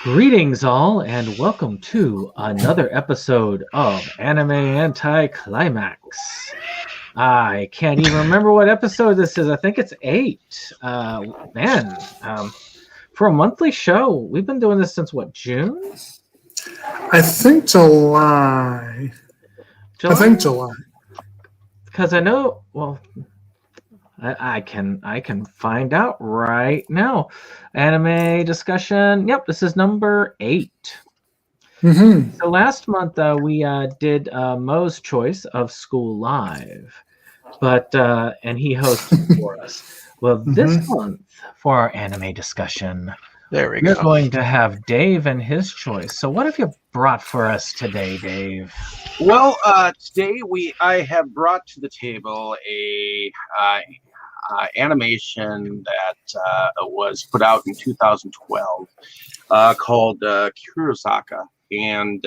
Greetings, all, and welcome to another episode of Anime Anticlimax. I can't even remember what episode this is. I think it's 8. For a monthly show, we've been doing this since what, June? I think July. July. Because I know, well, I can find out right now. Anime discussion. Yep, this is number 8. Mm-hmm. So last month we did Mo's choice of School Live, but and he hosted for us. Well, this month for our anime discussion, we're going to have Dave and his choice. So what have you brought for us today, Dave? Well, today I have brought to the table a animation that was put out in 2012 called Kurozuka, and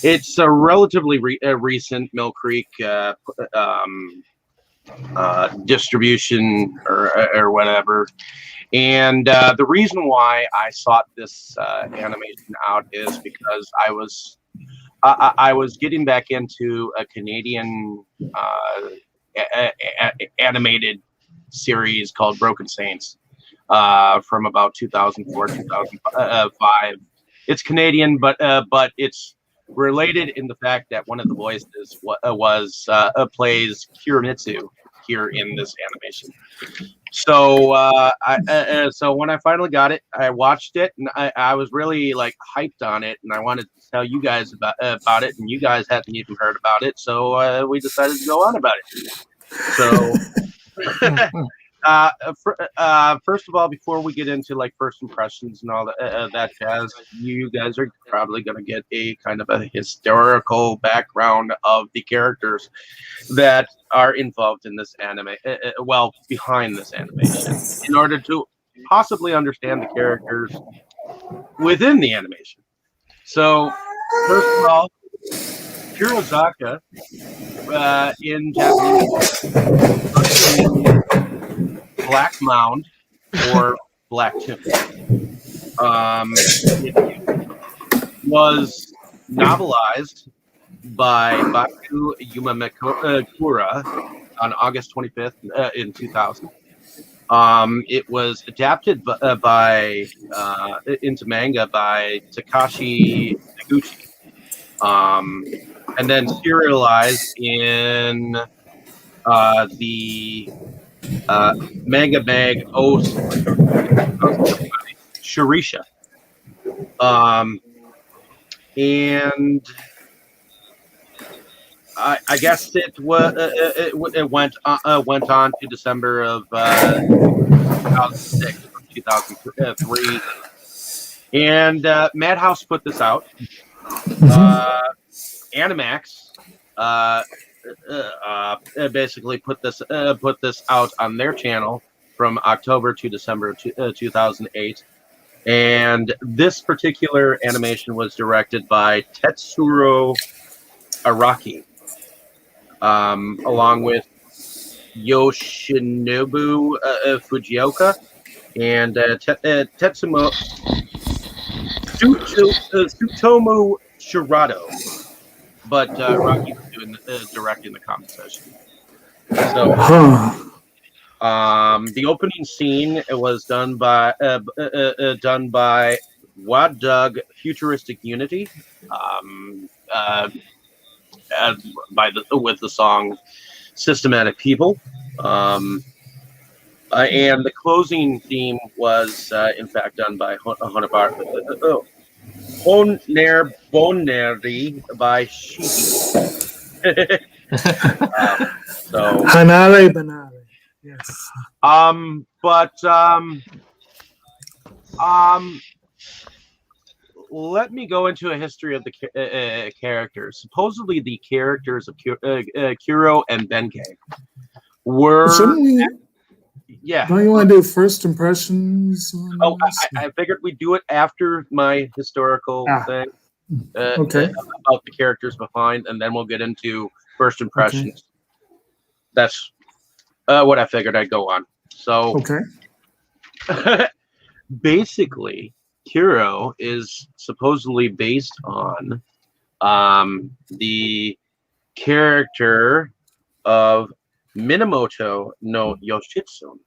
it's a relatively recent Mill Creek distribution or whatever. And the reason why I sought this animation out is because I was getting back into a Canadian animated series called Broken Saints from about 2004, 2005. It's Canadian, but it's related in the fact that one of the voices plays Kiramitsu here in this animation. So so when I finally got it, I watched it, and I was really like hyped on it, and I wanted to tell you guys about it, and you guys hadn't even heard about it, so we decided to go on about it. So first of all, before we get into like first impressions and all that jazz, you guys are probably going to get a kind of a historical background of the characters that are involved in this anime, behind this animation, in order to possibly understand the characters within the animation. So first of all, Kurozuka in Japanese, Black Mound or Black Tomb. It was novelized by Baku Yumamekura on August 25th in 2000. It was adapted into manga by Takashi Neguchi, and then serialized in the Manga Mag Shirisha. And I guess it went on to December of 2006 from 2003, and Madhouse put this out. Animax basically put this out on their channel from October to December of 2008. And this particular animation was directed by Tetsuro Araki, along with Yoshinobu Fujioka and Tsutomu Shirado. But Rocky was doing directing the composition. So the opening scene was done by Wadug Futuristic Unity, with the song Systematic People, and the closing theme was in fact done by Honer Boneri by Shihi. So Hanare Banare. Yes. Let me go into a history of the characters. Supposedly, the characters of Kuro and Benkei were. Yeah. Don't you want to do first impressions? I figured we'd do it after my historical thing. Okay. About the characters behind, and then we'll get into first impressions. Okay. That's what I figured I'd go on. So, okay. Basically, hero is supposedly based on the character of Minamoto no Yoshitsune.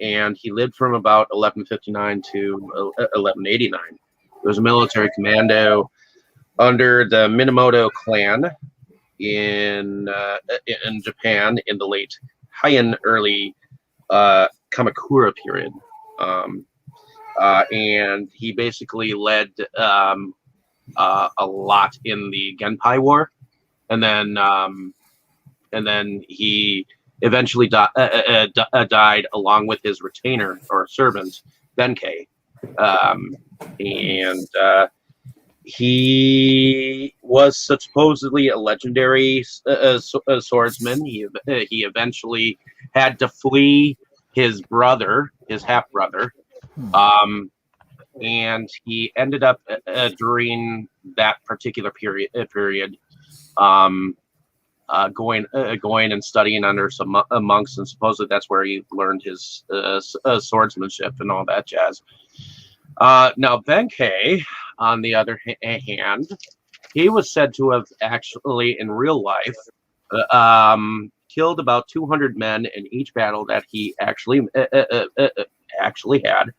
And he lived from about 1159 to 1189. He was a military commando under the Minamoto clan in Japan in the late Heian, early Kamakura period. And he basically led a lot in the Genpei War, and then he eventually died along with his retainer or servant Benkei, and he was supposedly a legendary swordsman. He eventually had to flee his brother, his half brother, and he ended up during that particular period going and studying under some monks, and supposedly that's where he learned his swordsmanship and all that jazz. Now Benkei, on the other hand, he was said to have actually in real life killed about 200 men in each battle that he actually had.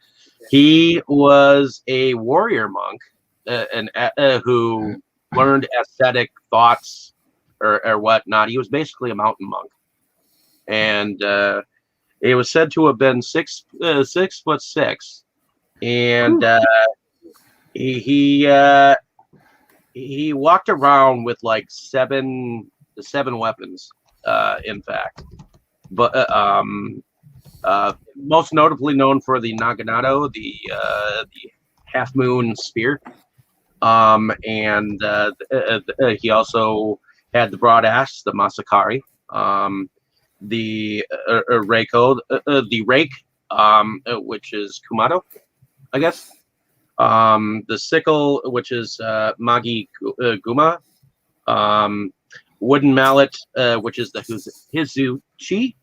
He was a warrior monk who learned ascetic thoughts or whatnot. He was basically a mountain monk, and he was said to have been 6'6", and he walked around with like seven weapons, in fact, but most notably known for the Naginata, the half moon spear, and he also had the broad axe, the Masakari, the Reiko, the rake, which is Kumato, I guess. The sickle, which is Magi Guma. Wooden mallet, which is the Hizuchi.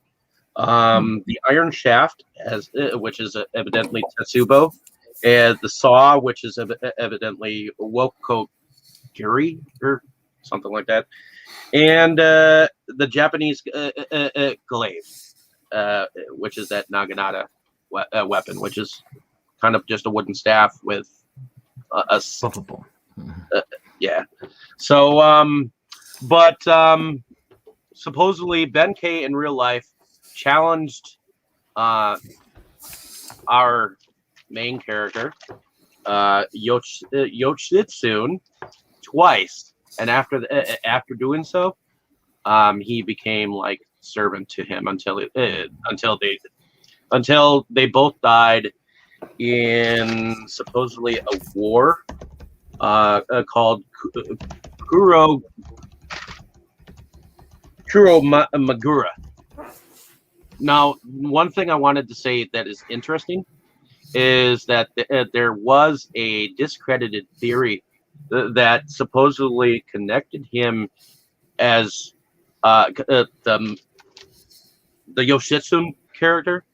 The iron shaft, which is evidently Tetsubo. And the saw, which is evidently Wokogiri or something like that. And the Japanese glaive, which is that Naginata weapon, which is kind of just a wooden staff with a yeah. So, but supposedly Benkei in real life challenged our main character, Yoshitsune, twice, and after doing so, he became like servant to him until they both died in supposedly a war called Kuromagura. Now, one thing I wanted to say that is interesting is that there was a discredited theory that supposedly connected him as the Yoshitsune character.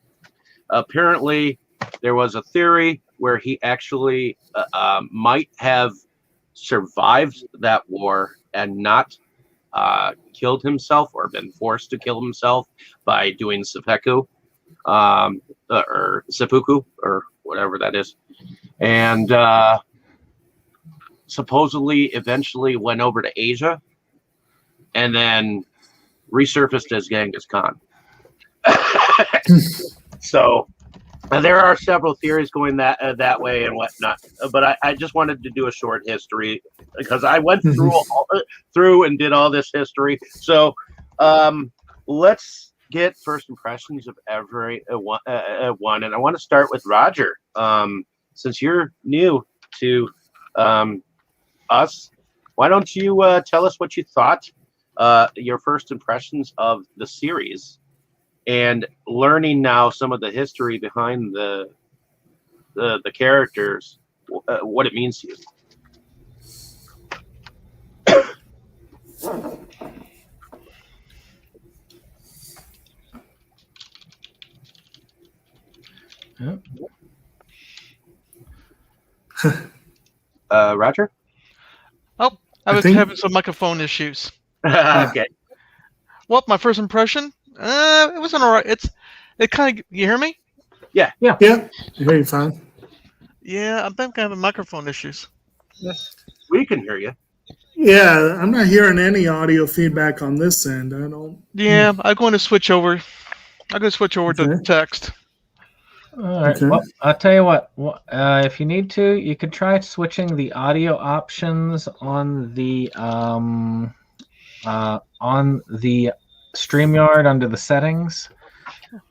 Apparently, there was a theory where he actually might have survived that war and not killed himself or been forced to kill himself by doing seppuku or seppuku or whatever that is, and supposedly eventually went over to Asia and then resurfaced as Genghis Khan. So there are several theories going that way and whatnot, but I just wanted to do a short history because I went through and did all this history. So let's get first impressions of every one, and I want to start with Roger. Since you're new to us, why don't you tell us what you thought, your first impressions of the series, and learning now some of the history behind the characters, what it means to you. Roger? Oh, I was think- having some microphone issues. Okay. Well, my first impression, it wasn't all right. It kind of, you hear me? Yeah, I hear you fine. Yeah, I think I'm having microphone issues. We can hear you. Yeah, I'm not hearing any audio feedback on this end. I don't. Yeah, I'm going to switch over. I'm going to switch over to Okay. text. All right. Okay. Well, I'll tell you what. If you need to, you could try switching the audio options on the StreamYard under the settings.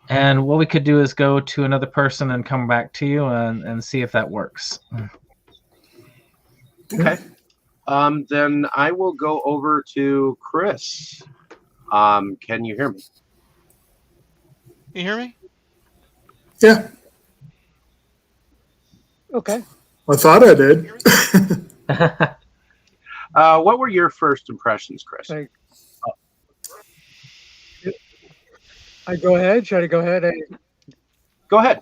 And what we could do is go to another person and come back to you and see if that works. Okay. Then I will go over to Chris. Can you hear me? You hear me? Yeah, Okay. I thought I did. What were your first impressions, Chris? Like, I go ahead. Should I go ahead? Go ahead.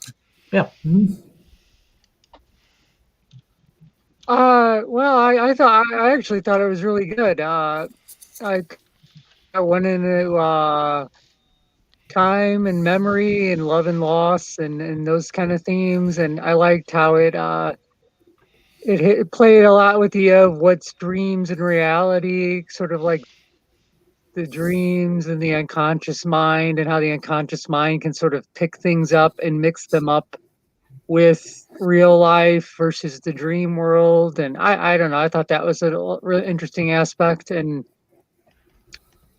Well, I actually thought it was really good. I went into time and memory and love and loss and those kind of themes, and I liked how it played a lot with the of what's dreams and reality, sort of like the dreams and the unconscious mind, and how the unconscious mind can sort of pick things up and mix them up with real life versus the dream world. And I don't know, I thought that was a really interesting aspect. And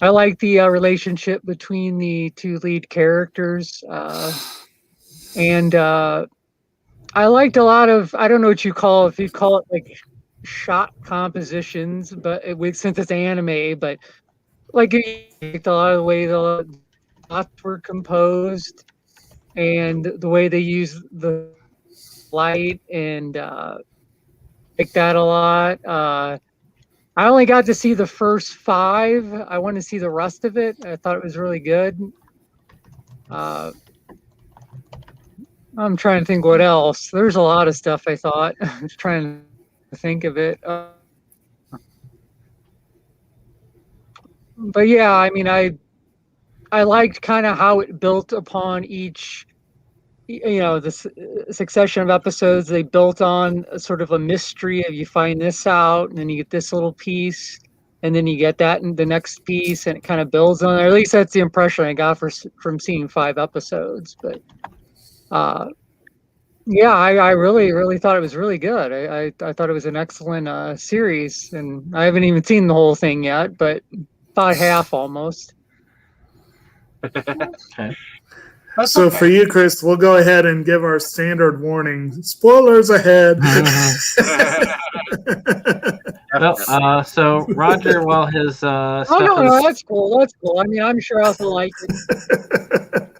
I like the relationship between the two lead characters. And I liked a lot of, I don't know what you call it, if you call it like shot compositions, but since it's anime, but like a lot of the way the shots were composed and the way they use the light, and like that a lot. I only got to see the first 5. I want to see the rest of it. I thought it was really good. I'm trying to think what else. There's a lot of stuff I thought. I was trying to think of it. But yeah, I mean, I liked kind of how it built upon each, the succession of episodes. They built on a sort of a mystery of, you find this out and then you get this little piece and then you get that in the next piece, and it kind of builds on it. Or at least that's the impression I got from seeing 5 episodes. But yeah, I really thought it was really good. I thought it was an excellent series, and I haven't even seen the whole thing yet, but about half almost. Okay. So for you, Chris, we'll go ahead and give our standard warning. Spoilers ahead. Well, so Roger, while his stuff Oh no, is, that's cool. That's cool. I mean, I'm sure I also like it.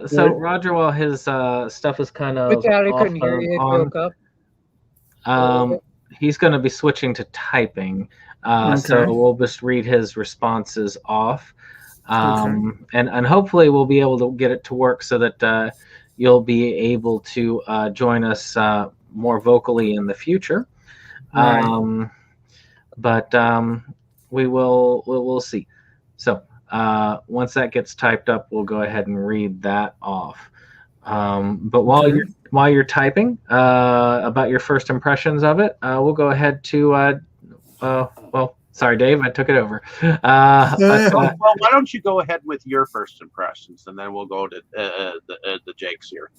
so Roger, while his stuff is kind of With that, I off couldn't hear you. It on, broke up. he's going to be switching to typing. So Okay. we'll just read his responses off. And hopefully we'll be able to get it to work so that you'll be able to join us more vocally in the future. Right. But we'll see. So once that gets typed up, we'll go ahead and read that off. But while you're typing about your first impressions of it, we'll go ahead to sorry, Dave, I took it over. Well, why don't you go ahead with your first impressions, and then we'll go to the Jakes here.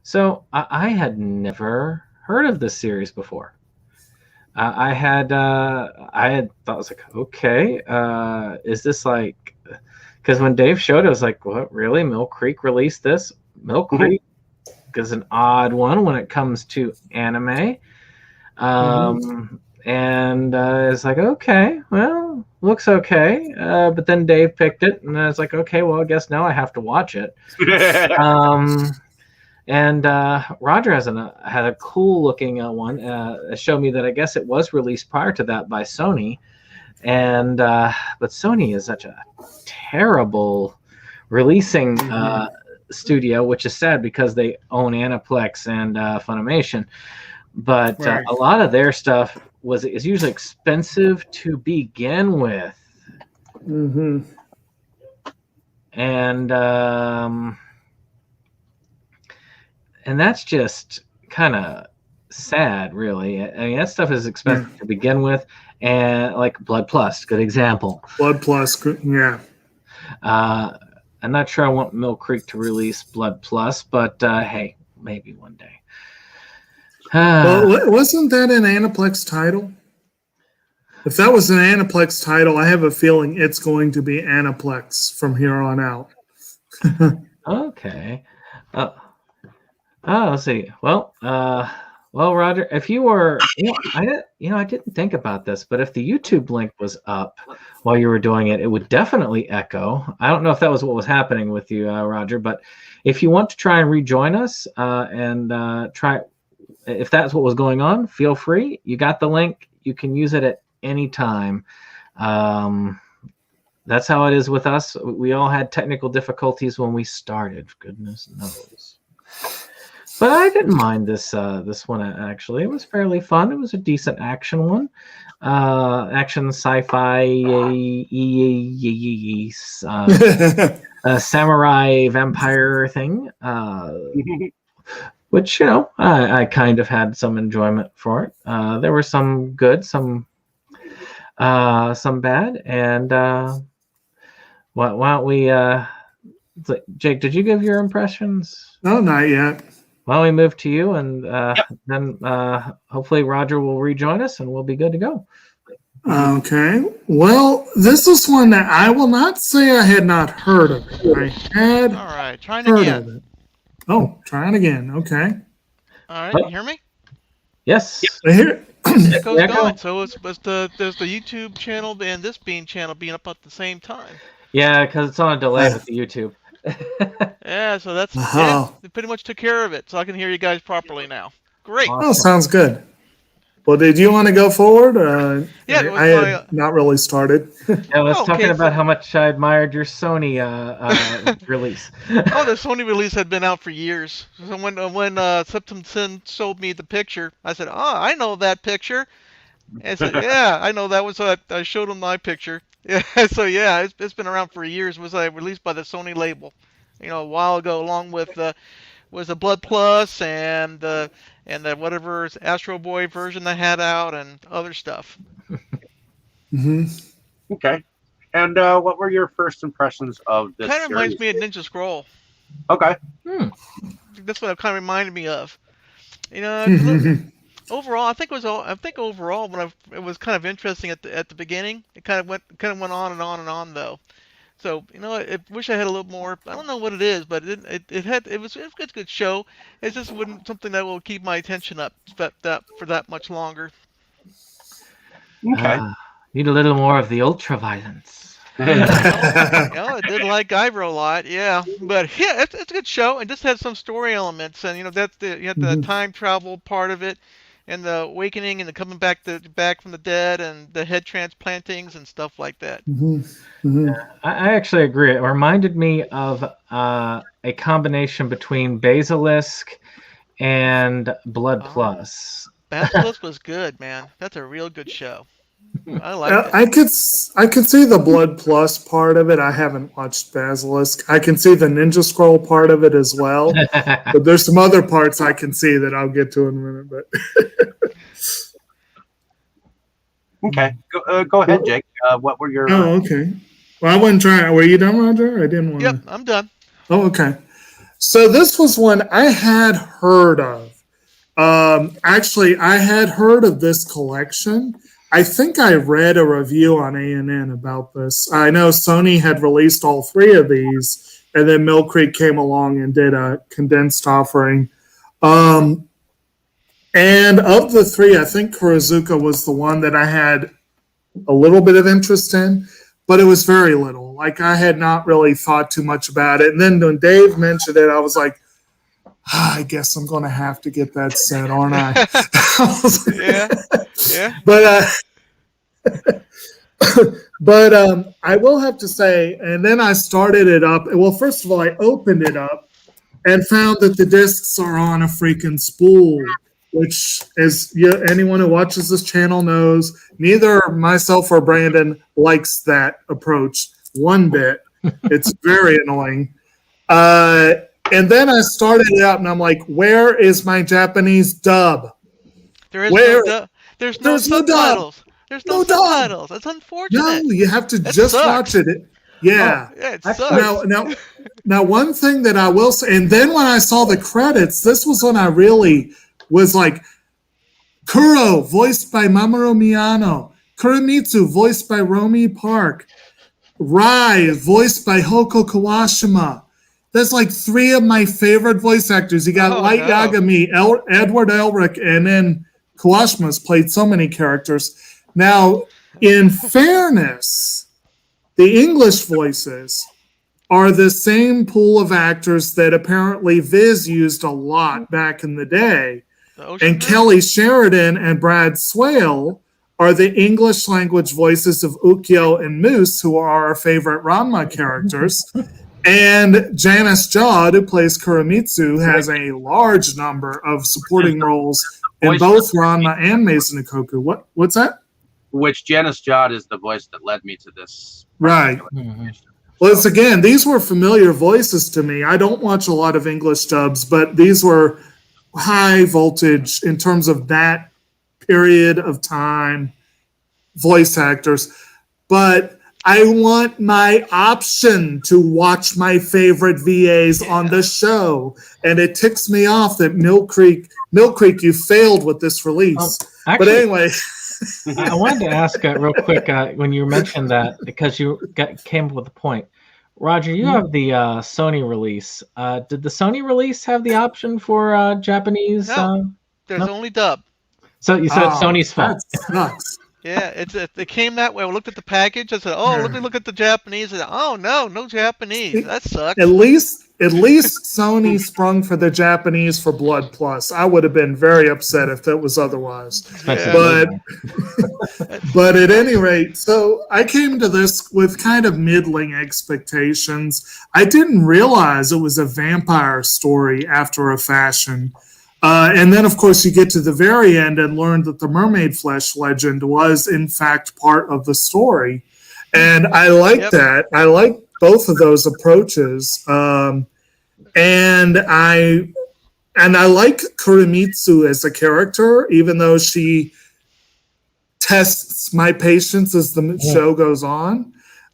So I had never heard of this series before. I had thought, I was like, okay, is this like? Because when Dave showed it, I was like, what, really? Mill Creek released this? Mill Creek is an odd one when it comes to anime. And it's like, okay, well, looks okay. But then Dave picked it, and I was like, okay, well, I guess now I have to watch it. And Roger had a cool looking one. Showed me that I guess it was released prior to that by Sony. And but Sony is such a terrible releasing studio, which is sad because they own Aniplex and Funimation. But Right. a lot of their stuff is usually expensive to begin with, Mm-hmm. and that's just kind of sad, really. I mean, that stuff is expensive to begin with, and like Blood Plus, good example. Blood Plus, yeah. I'm not sure I want Mill Creek to release Blood Plus, but hey, maybe one day. Well, wasn't that an Aniplex title? If that was an Aniplex title, I have a feeling it's going to be Aniplex from here on out. Okay. Let's see. Well, Roger, if you were, I didn't think about this, but if the YouTube link was up while you were doing it, it would definitely echo. I don't know if that was what was happening with you, Roger, but if you want to try and rejoin us and try, if that's what was going on, feel free. You got the link. You can use it at any time. That's how it is with us. We all had technical difficulties when we started. Goodness knows. But I didn't mind this one, actually. It was fairly fun. It was a decent action one. Action sci-fi samurai vampire thing. Which, I kind of had some enjoyment for it. There were some good, some bad. And why don't we... Jake, did you give your impressions? No, not yet. Why don't we move to you, and then hopefully Roger will rejoin us, and we'll be good to go. Okay. Well, this is one that I will not say I had not heard of it. I had All right, trying heard again. of it. Oh, trying again. Okay. All right, you hear me? Yes. I hear it. Echo's Echo. gone. So there's the YouTube channel and this channel being up at the same time. Yeah, because it's on a delay with the YouTube. Yeah, so that's they pretty much took care of it. So I can hear you guys properly now. Great. Oh, sounds good. Well, did you want to go forward? Yeah, I had not really started. Yeah, I was Okay, talking about how much I admired your Sony release. Oh, the Sony release had been out for years. So when SeptumSin showed me the picture, I said, "Oh, I know that picture." And I said, "Yeah, I know that was." I showed him my picture. Yeah, so yeah, it's been around for years. It was released by the Sony label, a while ago, along with was the Blood Plus and the whatever Astro Boy version they had out and other stuff. Mm-hmm. Okay. And what were your first impressions of this? Kind of reminds me of Ninja Scroll. Okay. That's what it kind of reminded me of. Overall, I think overall when it was kind of interesting at the beginning. It kind of went on and on and on though. So I wish I had a little more. I don't know what it is, but it was a good show. It just wouldn't something that will keep my attention up for that much longer. Okay. Need a little more of the ultra violence. I did like Gyro a lot, yeah. But yeah, it's a good show. It just has some story elements, and you have the time travel part of it, and the awakening, and the coming back from the dead, and the head transplantings and stuff like that. I actually agree. It reminded me of a combination between Basilisk and Blood Plus. Basilisk was good, man. That's a real good show. I like it. I could see the Blood Plus part of it. I haven't watched Basilisk. I can see the Ninja Scroll part of it as well. But there's some other parts I can see that I'll get to in a minute. But okay, go ahead, Jake. What were your? Oh, okay. Well, I wasn't trying. Were you done, Roger? I didn't want. Yep, I'm done. Oh, okay. So this was one I had heard of. Actually, I had heard of this collection. I think I read a review on ANN about this. I know Sony had released all three of these, and then Mill Creek came along and did a condensed offering. And of the three, I think Kurozuka was the one that I had a little bit of interest in, but it was very little. Like, I had not really thought too much about it. And then when Dave mentioned it, I was like, I guess I'm going to have to get that set, aren't I? Yeah. But I will have to say, and then I started it up. Well, first of all, I opened it up, and found that the discs are on a freaking spool, which is anyone who watches this channel knows neither myself or Brandon likes that approach one bit. It's very annoying. And then I started it out and I'm like, where is my Japanese dub? There's no subtitles. There's no dub. subtitles. That's unfortunate. No, you have to That just sucks. watch it. Yeah. Oh, yeah, it sucks. Now, one thing that I will say, and then when I saw the credits, this was when I really was like, Kuro, voiced by Mamoru Miyano. Kurimitsu, voiced by Romy Park. Rai, voiced by Hoko Kawashima. That's like 3 of my favorite voice actors. You got Light Yagami, Edward Elric, and then Kawashima's played so many characters. Now, in fairness, the English voices are the same pool of actors that apparently Viz used a lot back in the day. And Kelly Sheridan and Brad Swale are the English language voices of Ukyo and Moose, who are our favorite Ranma characters. And Janice Jod, who plays Kurimitsu, has a large number of supporting roles in both Ranma and Mason Ikoku. What's that? Which Janice Jod is the voice that led me to this. Right. Mm-hmm. Well, it's again, these were familiar voices to me. I don't watch a lot of English dubs, but these were high voltage in terms of that period of time voice actors. But I want my option to watch my favorite VAs on the show. And it ticks me off that Mill Creek, you failed with this release. Actually, but anyway. I wanted to ask real quick when you mentioned that, because you came up with a point. Roger, you have the Sony release. Did the Sony release have the option for Japanese? No, there's only dub. So you said it's Sony's fault. That sucks. Yeah, it came that way. I looked at the package. I said, "Oh, let me look at the Japanese." I said, "Oh no Japanese. That sucks." At least Sony sprung for the Japanese for Blood Plus. I would have been very upset if that was otherwise. Yeah. But at any rate, so I came to this with kind of middling expectations. I didn't realize it was a vampire story after a fashion. And then, of course, you get to the very end and learn that the mermaid flesh legend was, in fact, part of the story. And I like that. I like both of those approaches. And I like Kurimitsu as a character, even though she tests my patience as the show goes on.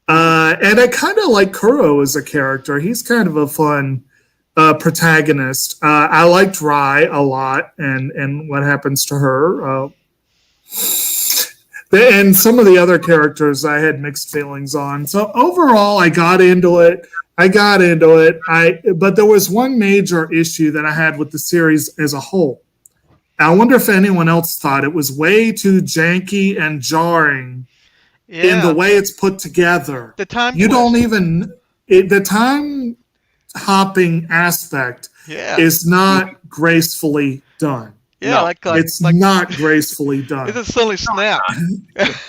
And I kind of like Kuro as a character. He's kind of a fun protagonist. I liked Rai a lot and what happens to her. And some of the other characters I had mixed feelings on. So overall, I got into it. But there was one major issue that I had with the series as a whole. I wonder if anyone else thought it was way too janky and jarring in the way it's put together. The time the time hopping aspect is not gracefully done. Yeah, it's not gracefully done. It just suddenly snapped.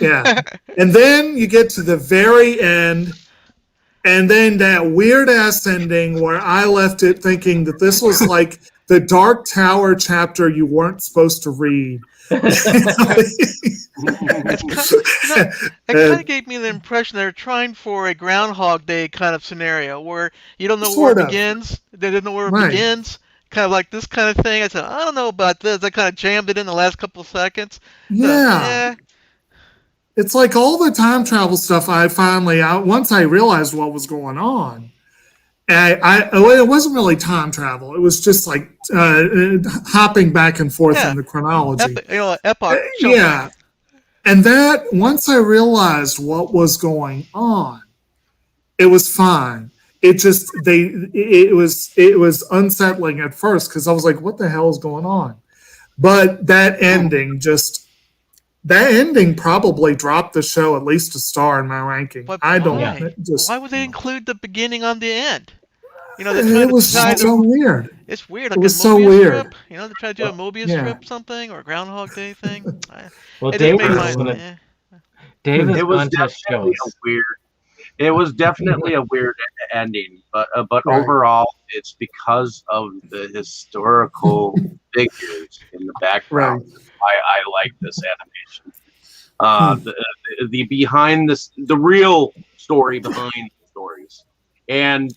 Yeah. And then you get to the very end, and then that weird ass ending where I left it thinking that this was like the Dark Tower chapter you weren't supposed to read. It kind of gave me the impression they're trying for a Groundhog Day kind of scenario where you don't know where it begins. They didn't know where it begins. Kind of like this kind of thing. I said, I don't know about this. I kind of jammed it in the last couple of seconds. Yeah. It's like all the time travel stuff once I realized what was going on, it wasn't really time travel. It was just like hopping back and forth in the chronology. Epoch. Yeah. And that, once I realized what was going on, it was fine. It was unsettling at first because I was like, what the hell is going on? But that ending probably dropped the show at least a star in my ranking. But I don't why would they include the beginning on the end? It was so weird. It's weird. It was so weird. Strip. They're trying to do a Mobius strip something or a Groundhog Day thing. Well, David was it was going to show us. Weird. It was definitely a weird ending, but Right. overall, it's because of the historical figures in the background. Right. Why I like this animation. The behind this, the real story behind the stories, and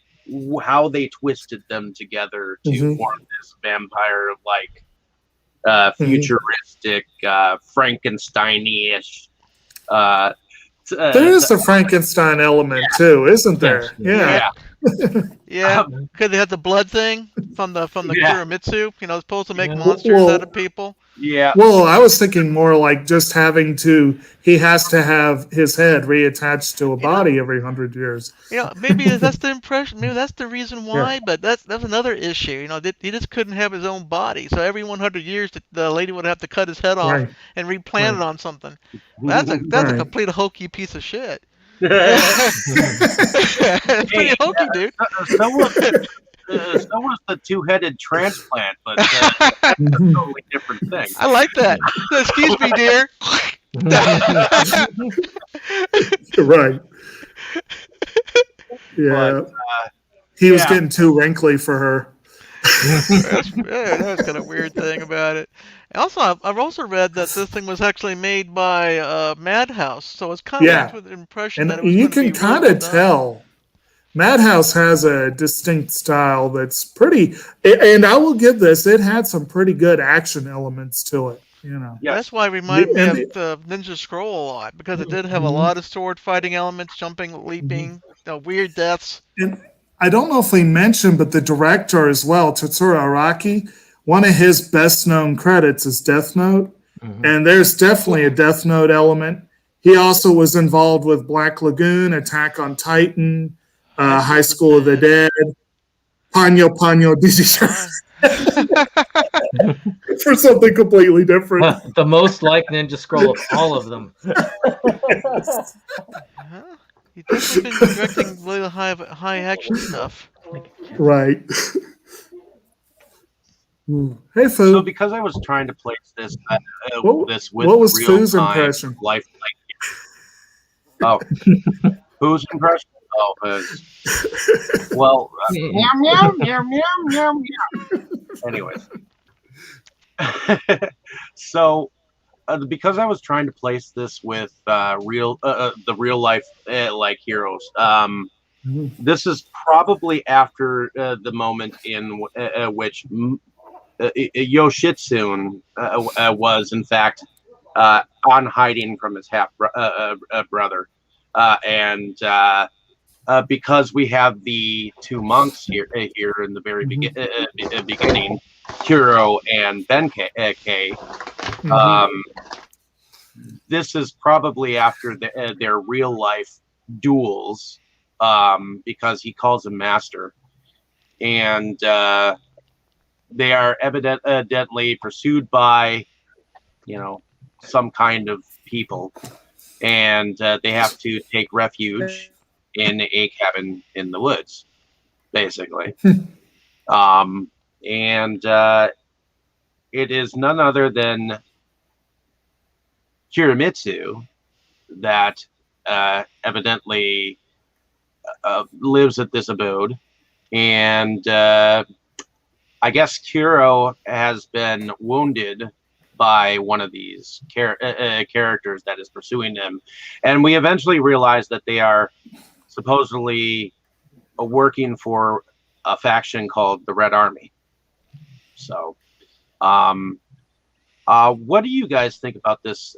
how they twisted them together to Mhm. form this vampire-like, futuristic, Frankenstein-ish. There is a Frankenstein element too, isn't there? Yes, Yeah. Yeah, because they had the blood thing from the Yeah. Kuromitsu. You know, supposed to make Yeah. monsters Well- out of people. Yeah. Well, I was thinking more like just having to. He has to have his head reattached to a body every 100 years. You know, maybe that's the impression. Maybe that's the reason why. But that's another issue. You know, he just couldn't have his own body. So every 100 years, the lady would have to cut his head off Right. and replant Right. it on something. That's a Right. complete hokey piece of shit. Hey, It's pretty hokey, dude. so was the two-headed transplant, but that's a totally different thing. I like that. Excuse me, dear. Right. Yeah. But, He was yeah. getting too wrinkly for her. That's kind of weird thing about it. Also, I've also read that this thing was actually made by Madhouse, so it's kind of Yeah. left with the impression And that it was you gonna be can kind really of well done. tell. Madhouse has a distinct style that's pretty, and I will give this, it had some pretty good action elements to it, you know. Yes. That's why it reminded me And of the Ninja Scroll a lot, because it did have a Mhm. lot of sword fighting elements, jumping, leaping, weird deaths. And I don't know if we mentioned, but the director as well, Tetsuro Araki, one of his best known credits is Death Note. Mhm. And there's definitely a Death Note element. He also was involved with Black Lagoon, Attack on Titan, High School of the Dead, Panyo Panyo Digimon, for something completely different. The most like Ninja Scroll of all of them. He's definitely been directing really high action stuff. Right. Hey, So Foo. because I was trying to place this What- this with what was real Foo's time impression? life. Oh, whose impression? Oh, well, meow meow meow meow meow meow. Anyways, so because I was trying to place this with the real life like heroes. This is probably after the moment in which Yoshitsune was in fact on hiding from his half brother, and because we have the two monks here in the very beginning, Kuro and Benkei. This is probably after their real life duels, because he calls him master, and they are evidently pursued by, some kind of people, and they have to take refuge in a cabin in the woods, basically. And it is none other than Kirimitsu that evidently lives at this abode, and I guess Kuro has been wounded by one of these characters that is pursuing him, and we eventually realize that they are supposedly working for a faction called the Red Army. So, what do you guys think about this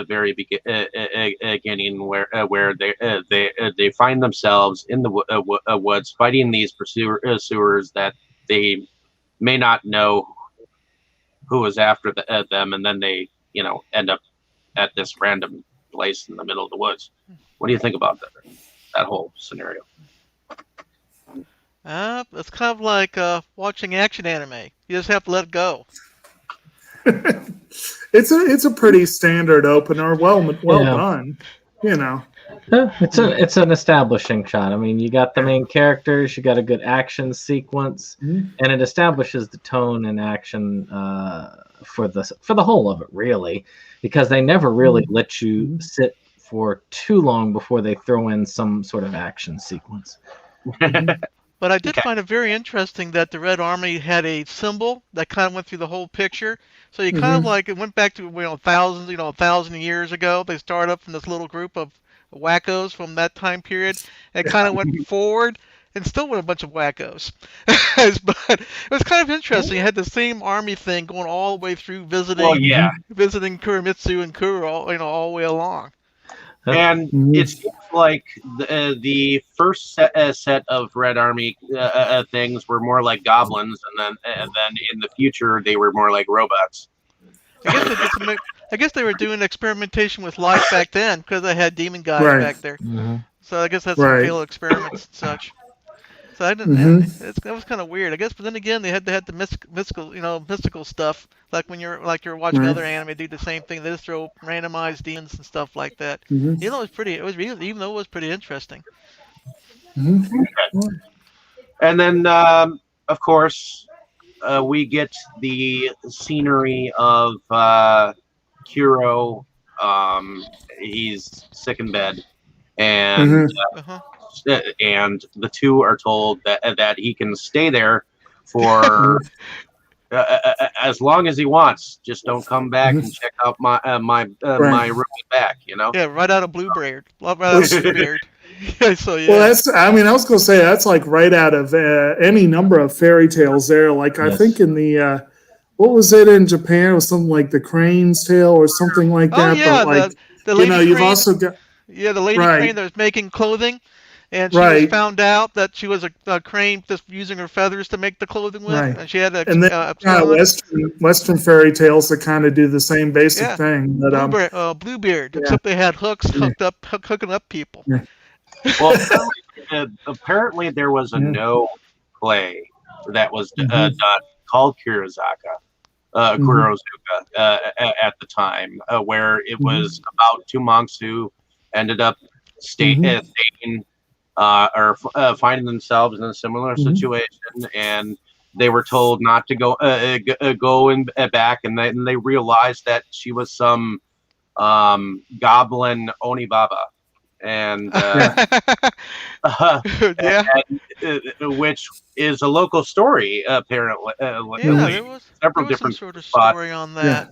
very beginning, where they find themselves in the woods fighting these pursuers that they may not know who is after them, and then they end up at this random place in the middle of the woods? What do you think about that whole scenario? It's kind of like watching action anime. You just have to let it go. It's a pretty standard opener. Well Yeah. done. It's an establishing shot. I mean, you got the main characters, you got a good action sequence, and it establishes the tone and action for the whole of it, really, because they never really let you sit for too long before they throw in some sort of action sequence. But I did Okay. find it very interesting that the Red Army had a symbol that kind of went through the whole picture. So you kind of like it went back to thousands, 1,000 years ago. They started up from this little group of wackos from that time period, and it kind of went forward and still with a bunch of wackos. But it was kind of interesting. It had the same army thing going all the way through visiting, Well, yeah. visiting Kuromitsu and Kuro, all the way along. And it seems like the first set of Red Army things were more like goblins, and then in the future they were more like robots. I guess they were doing experimentation with life back then because they had demon guys back there. So I guess that's some failed experiments and such. So I didn't. That was kind of weird, I guess. But then again, they had the mystical stuff. Like when you're watching other anime do the same thing. They just throw randomized demons and stuff like that. It was pretty. It was even though it was pretty interesting. And then, of course, we get the scenery of Kuro. He's sick in bed, and and the two are told that he can stay there for as long as he wants. Just don't come back and check out my room back. Yeah, right out of Bluebeard. Right out of Bluebeard. So yeah. Well, I was going to say that's like right out of any number of fairy tales. There, like I think in the what was it in Japan? It was something like the Crane's Tale or something like that. Yeah, but like the lady you've crane, also got the lady crane that was making clothing. And she was found out that she was a crane just using her feathers to make the clothing with, and she had Western fairy tales that kind of do the same basic thing. But, Bluebeard, except they had hooks hooking up people. Yeah. Well, apparently there was a no play that was done called Kurozuka at the time, where it was about two monks who ended up staying or finding themselves in a similar situation, and they were told not to go back, and they realized that she was some goblin Onibaba, and which is a local story apparently. There was several different sort of story on that.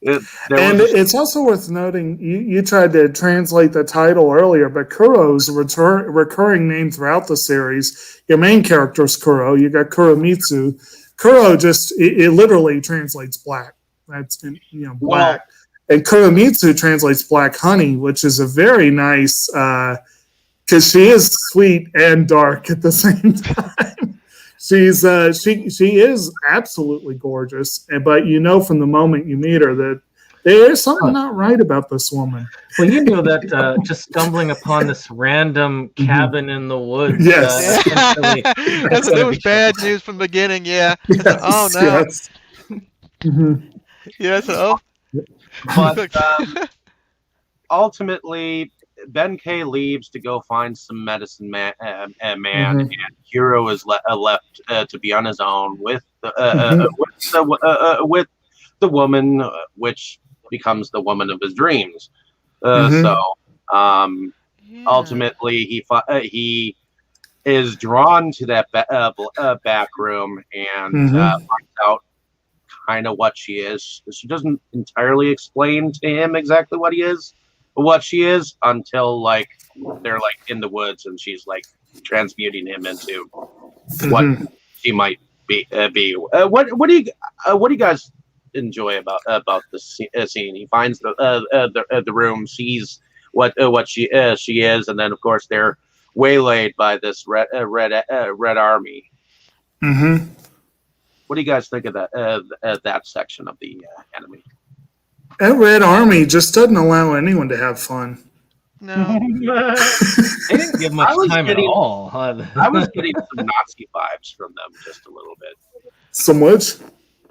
It's also worth noting, you tried to translate the title earlier, but Kuro's recurring name throughout the series. Your main character is Kuro. You got Kuromitsu. Kuro it literally translates black. That's black. Well, and Kuromitsu translates black honey, which is a very nice because she is sweet and dark at the same time. She is absolutely gorgeous, but from the moment you meet her that there's something not right about this woman. Well, that just stumbling upon this random cabin in the woods. Yes, it was bad news from the beginning. Yeah. Yes, oh no. Yes. Yes. Oh. But ultimately, Benkei leaves to go find some medicine man, and Hiro is left to be on his own with the woman, which becomes the woman of his dreams. Ultimately, he is drawn to that back room and finds out kind of what she is. She doesn't entirely explain to him exactly what she is until they're in the woods and she's transmuting him into what she might be. What do you guys enjoy about the scene? He finds the room, sees what she is, and then of course they're waylaid by this red army. What do you guys think of that section of the anime? That Red Army just doesn't allow anyone to have fun. No. They didn't give much time at all. I was getting some Nazi vibes from them just a little bit. Some what?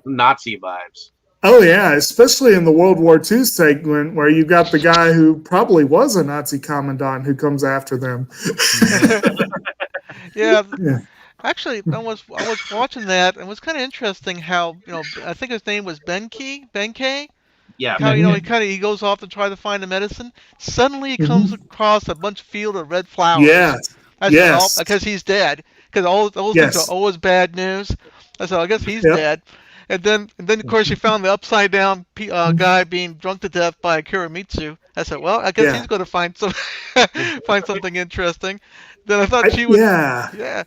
Nazi vibes. Oh, yeah, especially in the World War II segment where you got the guy who probably was a Nazi commandant who comes after them. Yeah. Actually, I was watching that, and it was kind of interesting how I think his name was Benkei, Yeah. He goes off to try to find the medicine. Suddenly he comes across a bunch of field of red flowers. Yes. I said, oh, Yes. because he's dead. Because all those things are Yes. always bad news. I said, I guess he's Yep. dead. And then of course you found the upside down guy being drunk to death by Kuramitsu. I said, well, I guess Yeah. he's going to find something interesting. Then I thought she would. Yeah.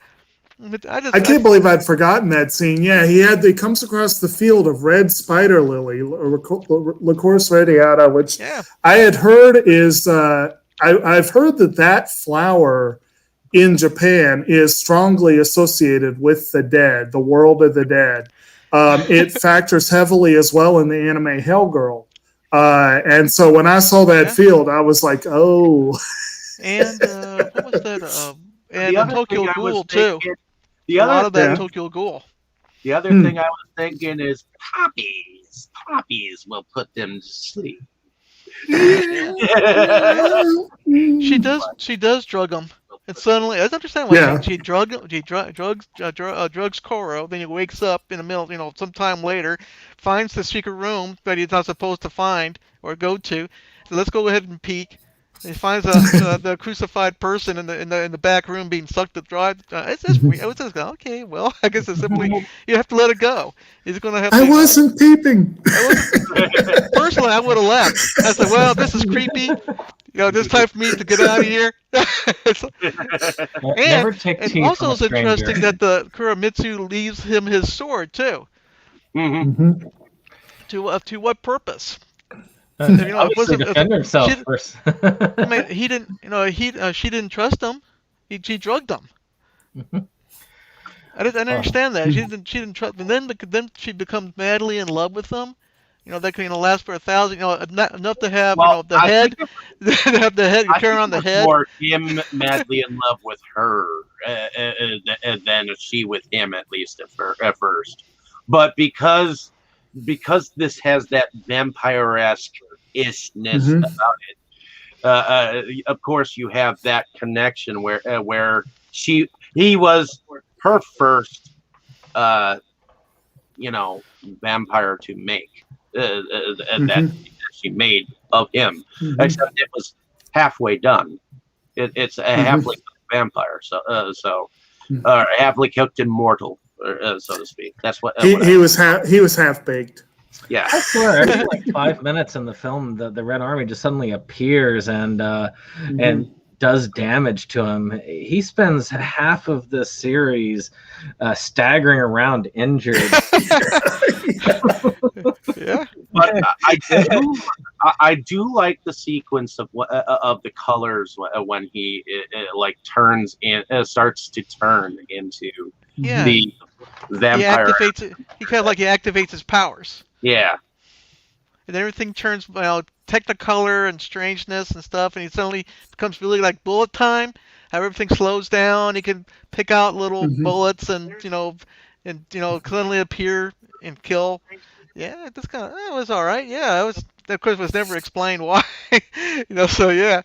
I can't believe I'd forgotten that scene. Yeah, he comes across the field of red spider lily, Lycoris radiata, which I had heard is I've heard that flower in Japan is strongly associated with the dead, the world of the dead. It factors heavily as well in the anime Hellgirl. And so when I saw that field, I was like, oh. And what was that? And the Tokyo Ghoul too. A lot of that Tokyo Ghoul. The other thing I was thinking is poppies. Poppies will put them to sleep. She does drug them. And suddenly, I don't understand why she drugs Koro. Then he wakes up in the middle, sometime later, finds the secret room that he's not supposed to find or go to. So let's go ahead and peek. And he finds the crucified person in the back room being sucked to dry. It's just weird. I was just going, okay, well, I guess it's simply you have to let it go. He's going to have. I wasn't peeping. Personally, I would have left. I said, well, this is creepy. It's time for me to get out of here. And also it's interesting that the Kuramitsu leaves him his sword too. Mm-hmm. To what purpose? Obviously defend himself first. I mean, he didn't. She didn't trust him. She drugged him. Mm-hmm. I didn't understand that. She didn't trust. And then she becomes madly in love with him. That can last for 1,000. Enough to have the head. Have the head. You carry around the head. More him madly in love with her than she with him, at least at first. But because this has that vampire-esque ishness about it, of course you have that connection where he was her first vampire to make that she made of him, except it was halfway done. It's a halfway vampire, so halfway cooked immortal, so to speak. That's what he was half baked. Yeah, I swear, every 5 minutes in the film, the Red Army just suddenly appears and does damage to him. He spends half of the series staggering around injured. Yeah, but I do like the sequence of the colors when he turns in, starts to turn into the vampire. He kind of activates his powers. Yeah. And everything turns, technicolor and strangeness and stuff, and he suddenly becomes really like bullet time. How everything slows down. He can pick out little bullets and suddenly appear and kill. Yeah, this kind of it was all right. Yeah, it was. Of course, it was never explained why. So yeah.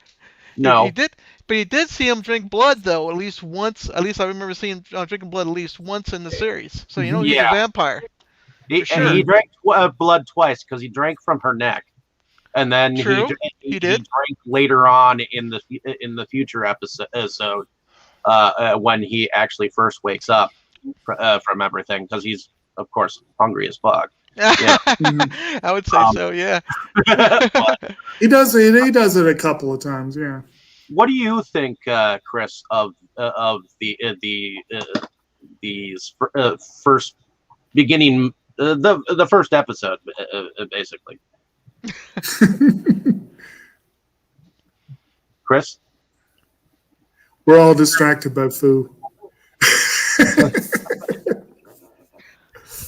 No. He did see him drink blood though, at least once. At least I remember seeing him drinking blood at least once in the series. So he's a vampire. He drank blood twice because he drank from her neck, and then he drank later on in the future episode when he actually first wakes up from everything, because he's of course hungry as fuck. Yeah. I would say so. Yeah. He does it a couple of times. Yeah. What do you think, Chris, of these first beginning? The first episode, basically. Chris? We're all distracted by Fu.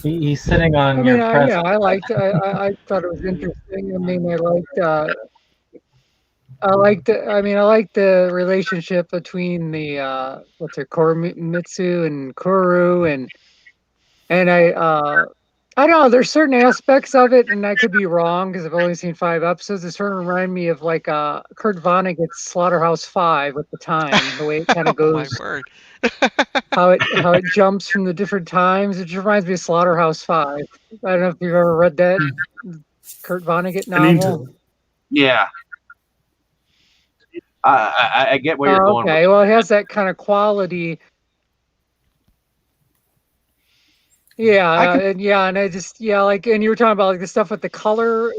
He's sitting on your press. Yeah, I thought it was interesting. I mean, I liked the relationship between the Koromitsu and Kuru, and I don't know. There's certain aspects of it, and I could be wrong because I've only seen 5 episodes. It sort of remind me of Kurt Vonnegut's Slaughterhouse-5 at the time, the way it kind of goes. My word. how it jumps from the different times. It just reminds me of Slaughterhouse-5. I don't know if you've ever read that. Kurt Vonnegut I need novel. to. Yeah. I get where you're going. Okay, well, it has that kind of quality. Yeah, and I just like, and you were talking about like the stuff with the color,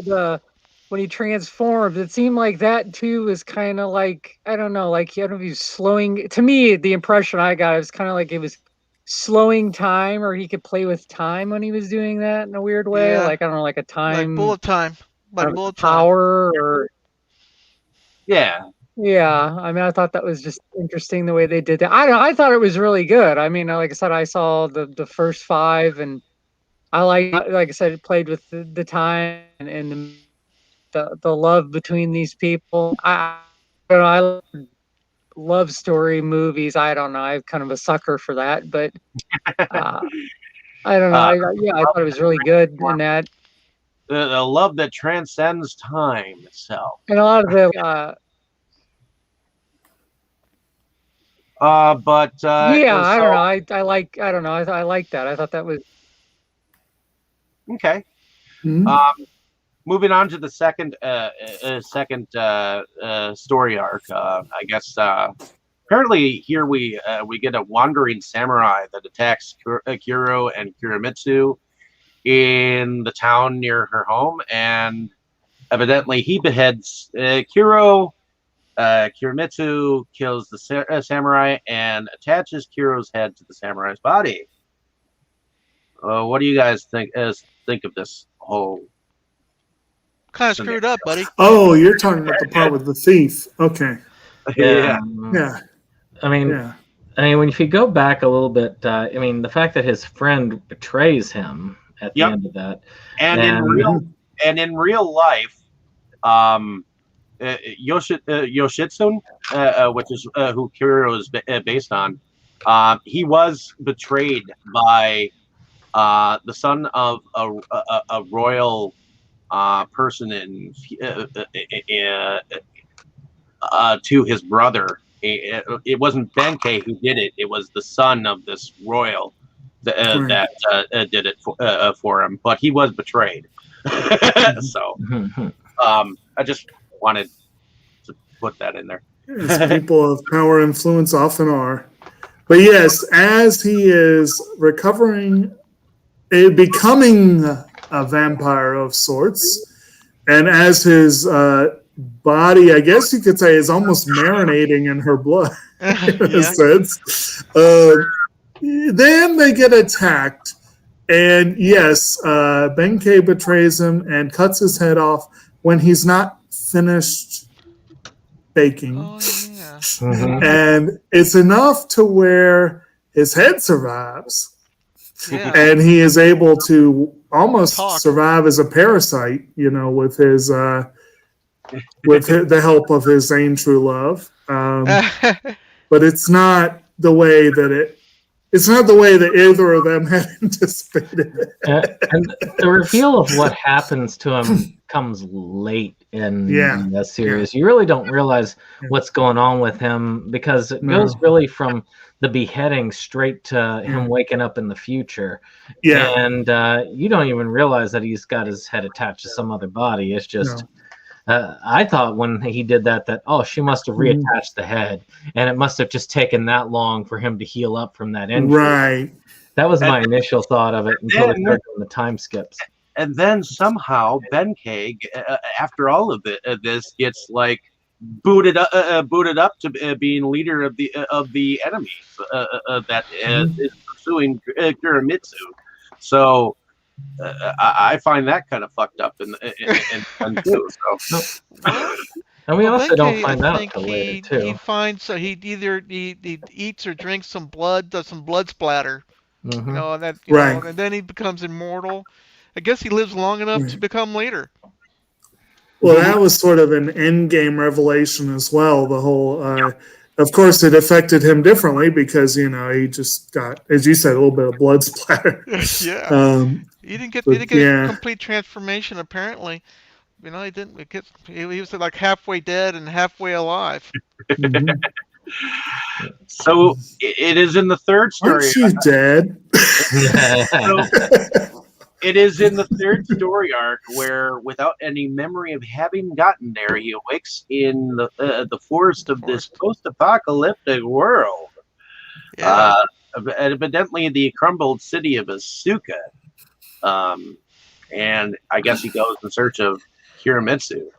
when he transformed, it seemed like that too was kind of like, I don't know, like, I don't know if he was slowing. To me, the impression I got, it was kind of like it was slowing time, or he could play with time when he was doing that in a weird way. Yeah. Like, I don't know, like a Like time bullet time. Like bullet time. power, or Yeah. yeah. I mean, I thought that was just interesting the way they did that. I thought it was really good. I mean, like I said, I saw the first 5, and I like I said, it played with the time and the love between these people. I don't know, I love love story movies. I don't know. I'm kind of a sucker for that, but I don't know. I thought it was really good in that, The love that transcends time itself. and a lot of the But yeah. I don't so know. I like. I don't know. I like that. I thought that was okay. Mhm. Moving on to the second story arc. I guess apparently here we get a wandering samurai that attacks Kuro and Kuramitsu in the town near her home, and evidently he beheads Kuro. Kuramitsu kills the samurai and attaches Kuro's head to the samurai's body. What do you guys think of this whole Kind of scenario? screwed up, buddy. Oh, you're talking about the part with the thief. Okay. Yeah. Yeah. I mean, Yeah. if you go back a little bit, I mean, the fact that his friend betrays him at the Yep. end of that, And in real life, Yoshitsune, which is who Kuro is based on, he was betrayed by the son of a royal person to his brother. It wasn't Benkei who did it. It was the son of this royal Right. that did it for him. But he was betrayed. So I just wanted to put that in there. As people of power influence often are. But yes, as he is recovering, becoming a vampire of sorts, and as his body, I guess you could say, is almost marinating in her blood, in a Yeah. sense, then they get attacked. And yes, Benkei betrays him and cuts his head off when he's not finished baking. Oh yeah. Mhm. And it's enough to where his head survives, Yeah. and he is able to almost Talk. survive as a parasite, with his the help of his Zane true love. But it's not the way that either of them had anticipated. And the reveal of what happens to him comes late in Yeah. the series. You really don't realize what's going on with him, because it No. goes really from the beheading straight to him Yeah. waking up in the future. Yeah. And you don't even realize that he's got his head attached to some other body. It's just, I thought when he did that, oh, she must have reattached the head, and it must have just taken that long for him to heal up from that injury. Right. That was my initial thought of it until we started doing the time skips. And then somehow Benkei, after all of this, gets like booted up to being leader of the enemy that is pursuing Kuramitsu. So I find that kind of fucked up and too. So. And we also don't Benkei, find I out think until later he too. finds he either he eats or drinks some blood, does some blood splatter. Mhm. You know, and that Right. and then he becomes immortal. I guess he lives long enough to become later. Well, that was sort of an end game revelation as well. The whole, of course, it affected him differently because he just got, as you said, a little bit of blood splatter. Yeah. He didn't get a complete transformation apparently. He didn't. He was like halfway dead and halfway alive. Mhm. So it is in the third story. Aren't you dead? It is in the third story arc where, without any memory of having gotten there, he awakes in the forest of this post-apocalyptic world. Yeah. Evidently, the crumbled city of Asuka. And I guess he goes in search of Kiramitsu.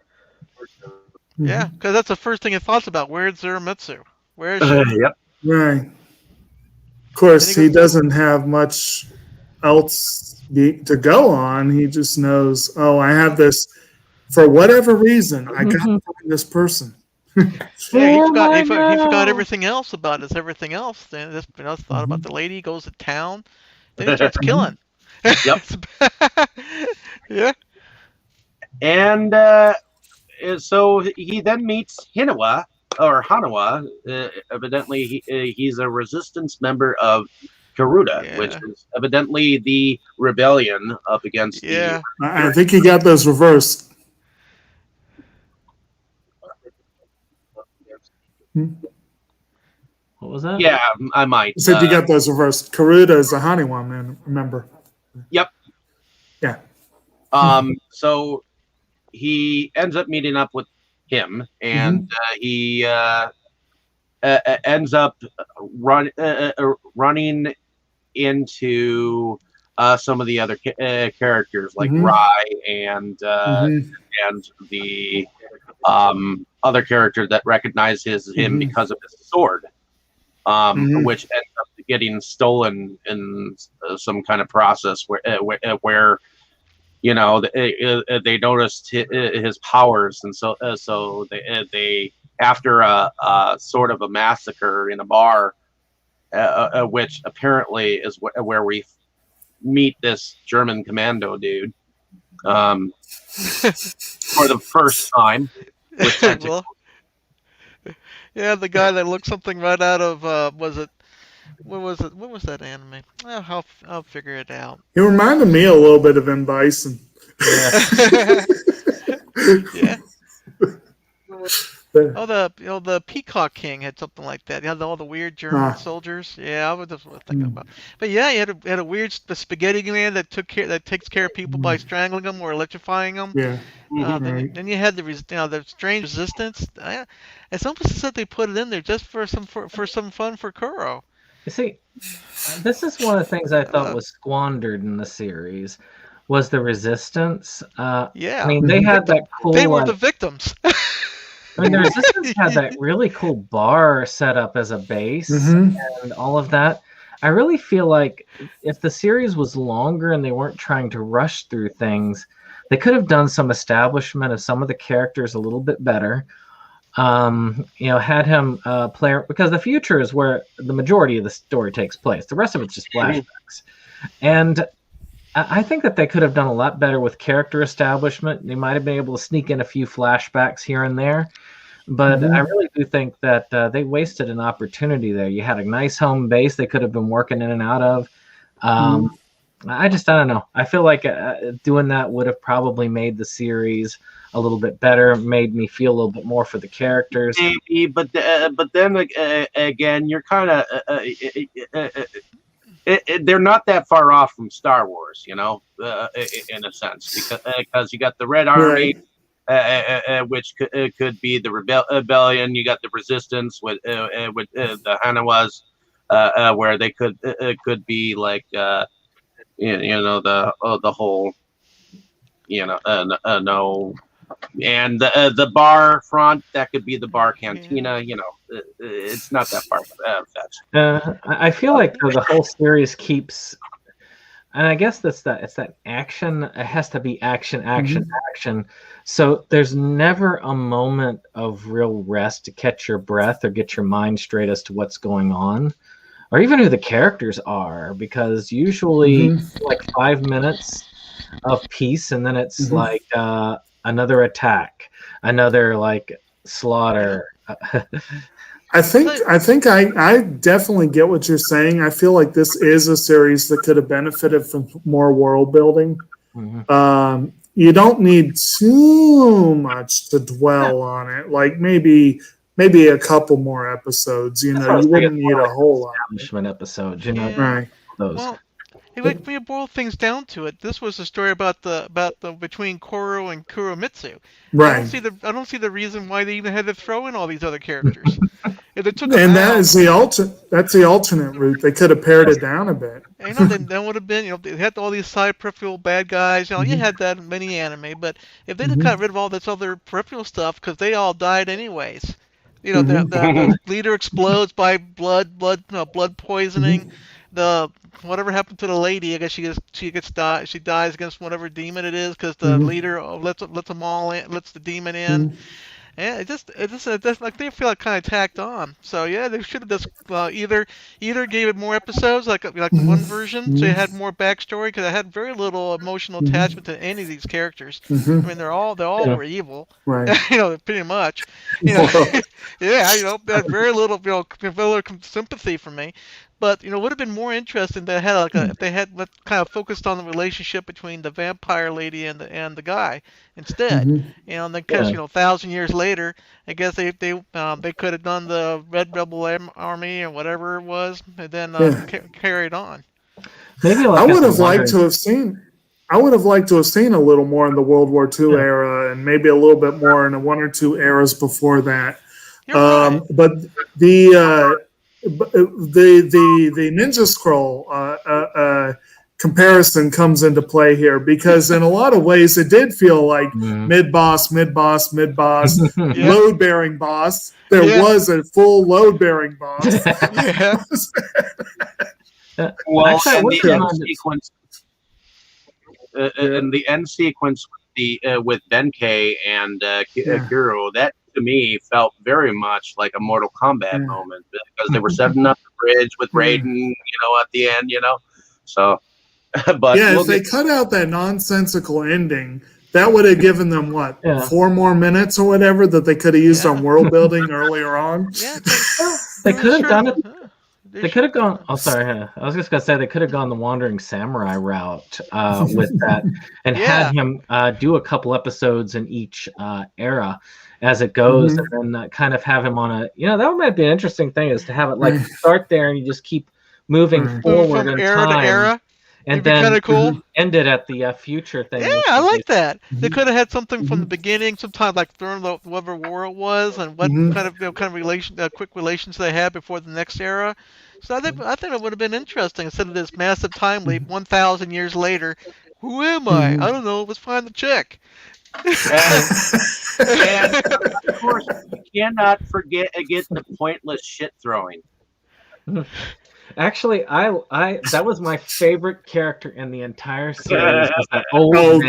Yeah, because that's the first thing he thoughts about. Where's Zuramitsu? Where is she? Yep. Right. Of course, Then he he goes- doesn't have much else to go on. He just knows, oh, I have this. For whatever reason, I got to find this person. Yeah, Oh my he forgot God. everything else about us. Everything else. Then just thought about the lady. Goes to town. Then he Mm-hmm. starts killing. Yep. Yeah. And so he then meets Hanawa. Evidently, he's a resistance member of Karuda, Yeah. which is evidently the rebellion up against Yeah. I think he got those reversed. What was that? Yeah, I might. He said you got those reversed. Karuda is a Haniwa man, remember? Yep. Yeah. So he ends up meeting up with him, and he ends up running into some of the other characters like Rai and the other character that recognizes him because of his sword, which ends up getting stolen in some kind of process where you know they noticed his powers, and so they after a sort of a massacre in a bar, which apparently is where we meet this German commando dude for the first time. With Well, yeah, the guy that looked something right out of was it? What was it? What was that anime? Well, I'll figure it out. He reminded me a little bit of M. Bison. Yeah. Yeah. Oh, the Peacock King had something like that. He had all the weird German soldiers. Yeah, I was just thinking about. But yeah, he had a weird spaghetti man that takes care of people by strangling them or electrifying them. Yeah. Then you had the strange resistance. It's almost as if they put it in there just for some fun for Kuro. You see, this is one of the things I thought was squandered in the series, was the resistance. Yeah. I mean, they had that cool. They were the victims. I mean, the resistance had that really cool bar set up as a base and all of that. I really feel like if the series was longer and they weren't trying to rush through things, they could have done some establishment of some of the characters a little bit better. Had him play, because the future is where the majority of the story takes place. The rest of it's just flashbacks. And I think that they could have done a lot better with character establishment. They might have been able to sneak in a few flashbacks here and there. But I really do think that they wasted an opportunity there. You had a nice home base they could have been working in and out of. I don't know. I feel like doing that would have probably made the series a little bit better, made me feel a little bit more for the characters. Maybe, but then again, you're kind of they're not that far off from Star Wars, in a sense, because you got the Red Army, which could be the rebellion. You got the resistance with the Hanawas, where they could be like the whole no. And the bar front, that could be the bar cantina. It's not that far fetched. I feel like the whole series keeps, and I guess it's that action. It has to be action. So there's never a moment of real rest to catch your breath or get your mind straight as to what's going on, or even who the characters are, because usually like 5 minutes of peace, and then it's like another attack, another like slaughter. I think I definitely get what you're saying. I feel like this is a series that could have benefited from more world building. You don't need too much to dwell on it. Like maybe a couple more episodes. You wouldn't need a whole lot. Establishment episodes, Right. Those. Well, When you boil things down to it, this was a story about the between Koro and Kuromitsu. Right. I don't see the reason why they even had to throw in all these other characters. If they took them And that out, is that's the alternate route. They could have pared it down a bit. then that would have been, they had all these side peripheral bad guys. You Mm-hmm. had that in many anime, but if they'd have Mm-hmm. got rid of all this other peripheral stuff, because they all died anyways. Mm-hmm. The leader explodes by blood poisoning. The whatever happened to the lady? I guess she dies against whatever demon it is, because the Mm-hmm. leader lets them all in, lets the demon in. Yeah, it just like they feel like kind of tacked on. So yeah, they should have just either gave it more episodes, like one version, so it had more backstory, because it had very little emotional attachment to any of these characters. Mm-hmm. I mean, they all Yeah. were evil, Right. pretty much. Yeah, they had very little sympathy for me. But would have been more interesting if they had if they had kind of focused on the relationship between the vampire lady and the guy instead. Mm-hmm. And then, because Yeah. 1,000 years later, I guess they could have done the Red Rebel Army or whatever it was, and then carried on. Maybe I like would have liked to have seen. I would have liked to have seen a little more in the World War II era, and maybe a little bit more in the one or two eras before that. You're right. But the Ninja Scroll comparison comes into play here, because in a lot of ways it did feel like mid boss, load bearing boss. There was a full load bearing boss. Yeah. Well, Actually, I and was the end reminded- sequence, in the end sequence with Benkei and Kuro, that to me felt very much like a Mortal Kombat moment, because they were setting up the bridge with Raiden, at the end, So, but if they cut out that nonsensical ending, that would have given them 4 more minutes or whatever that they could have used on world building earlier on. Yeah. They could have done it. They They could have gone. Oh, sorry. I was just gonna say they could have gone the Wandering Samurai route with that, and had him do a couple episodes in each era as it goes, and then kind of have him on a. That might be an interesting thing, is to have it like start there and you just keep moving forward from in era time, to era. and It'd be then kinda cool. end it at the future thing. Yeah, I like that. They could have had something from the beginning, sometime like during whatever war it was, and what quick relations they had before the next era. So I think it would have been interesting, instead of this massive time leap 1,000 years later. Who am I? I don't know. Let's find the chick. and of course, you cannot get the pointless shit throwing. Actually, I that was my favorite character in the entire series. Was that old man.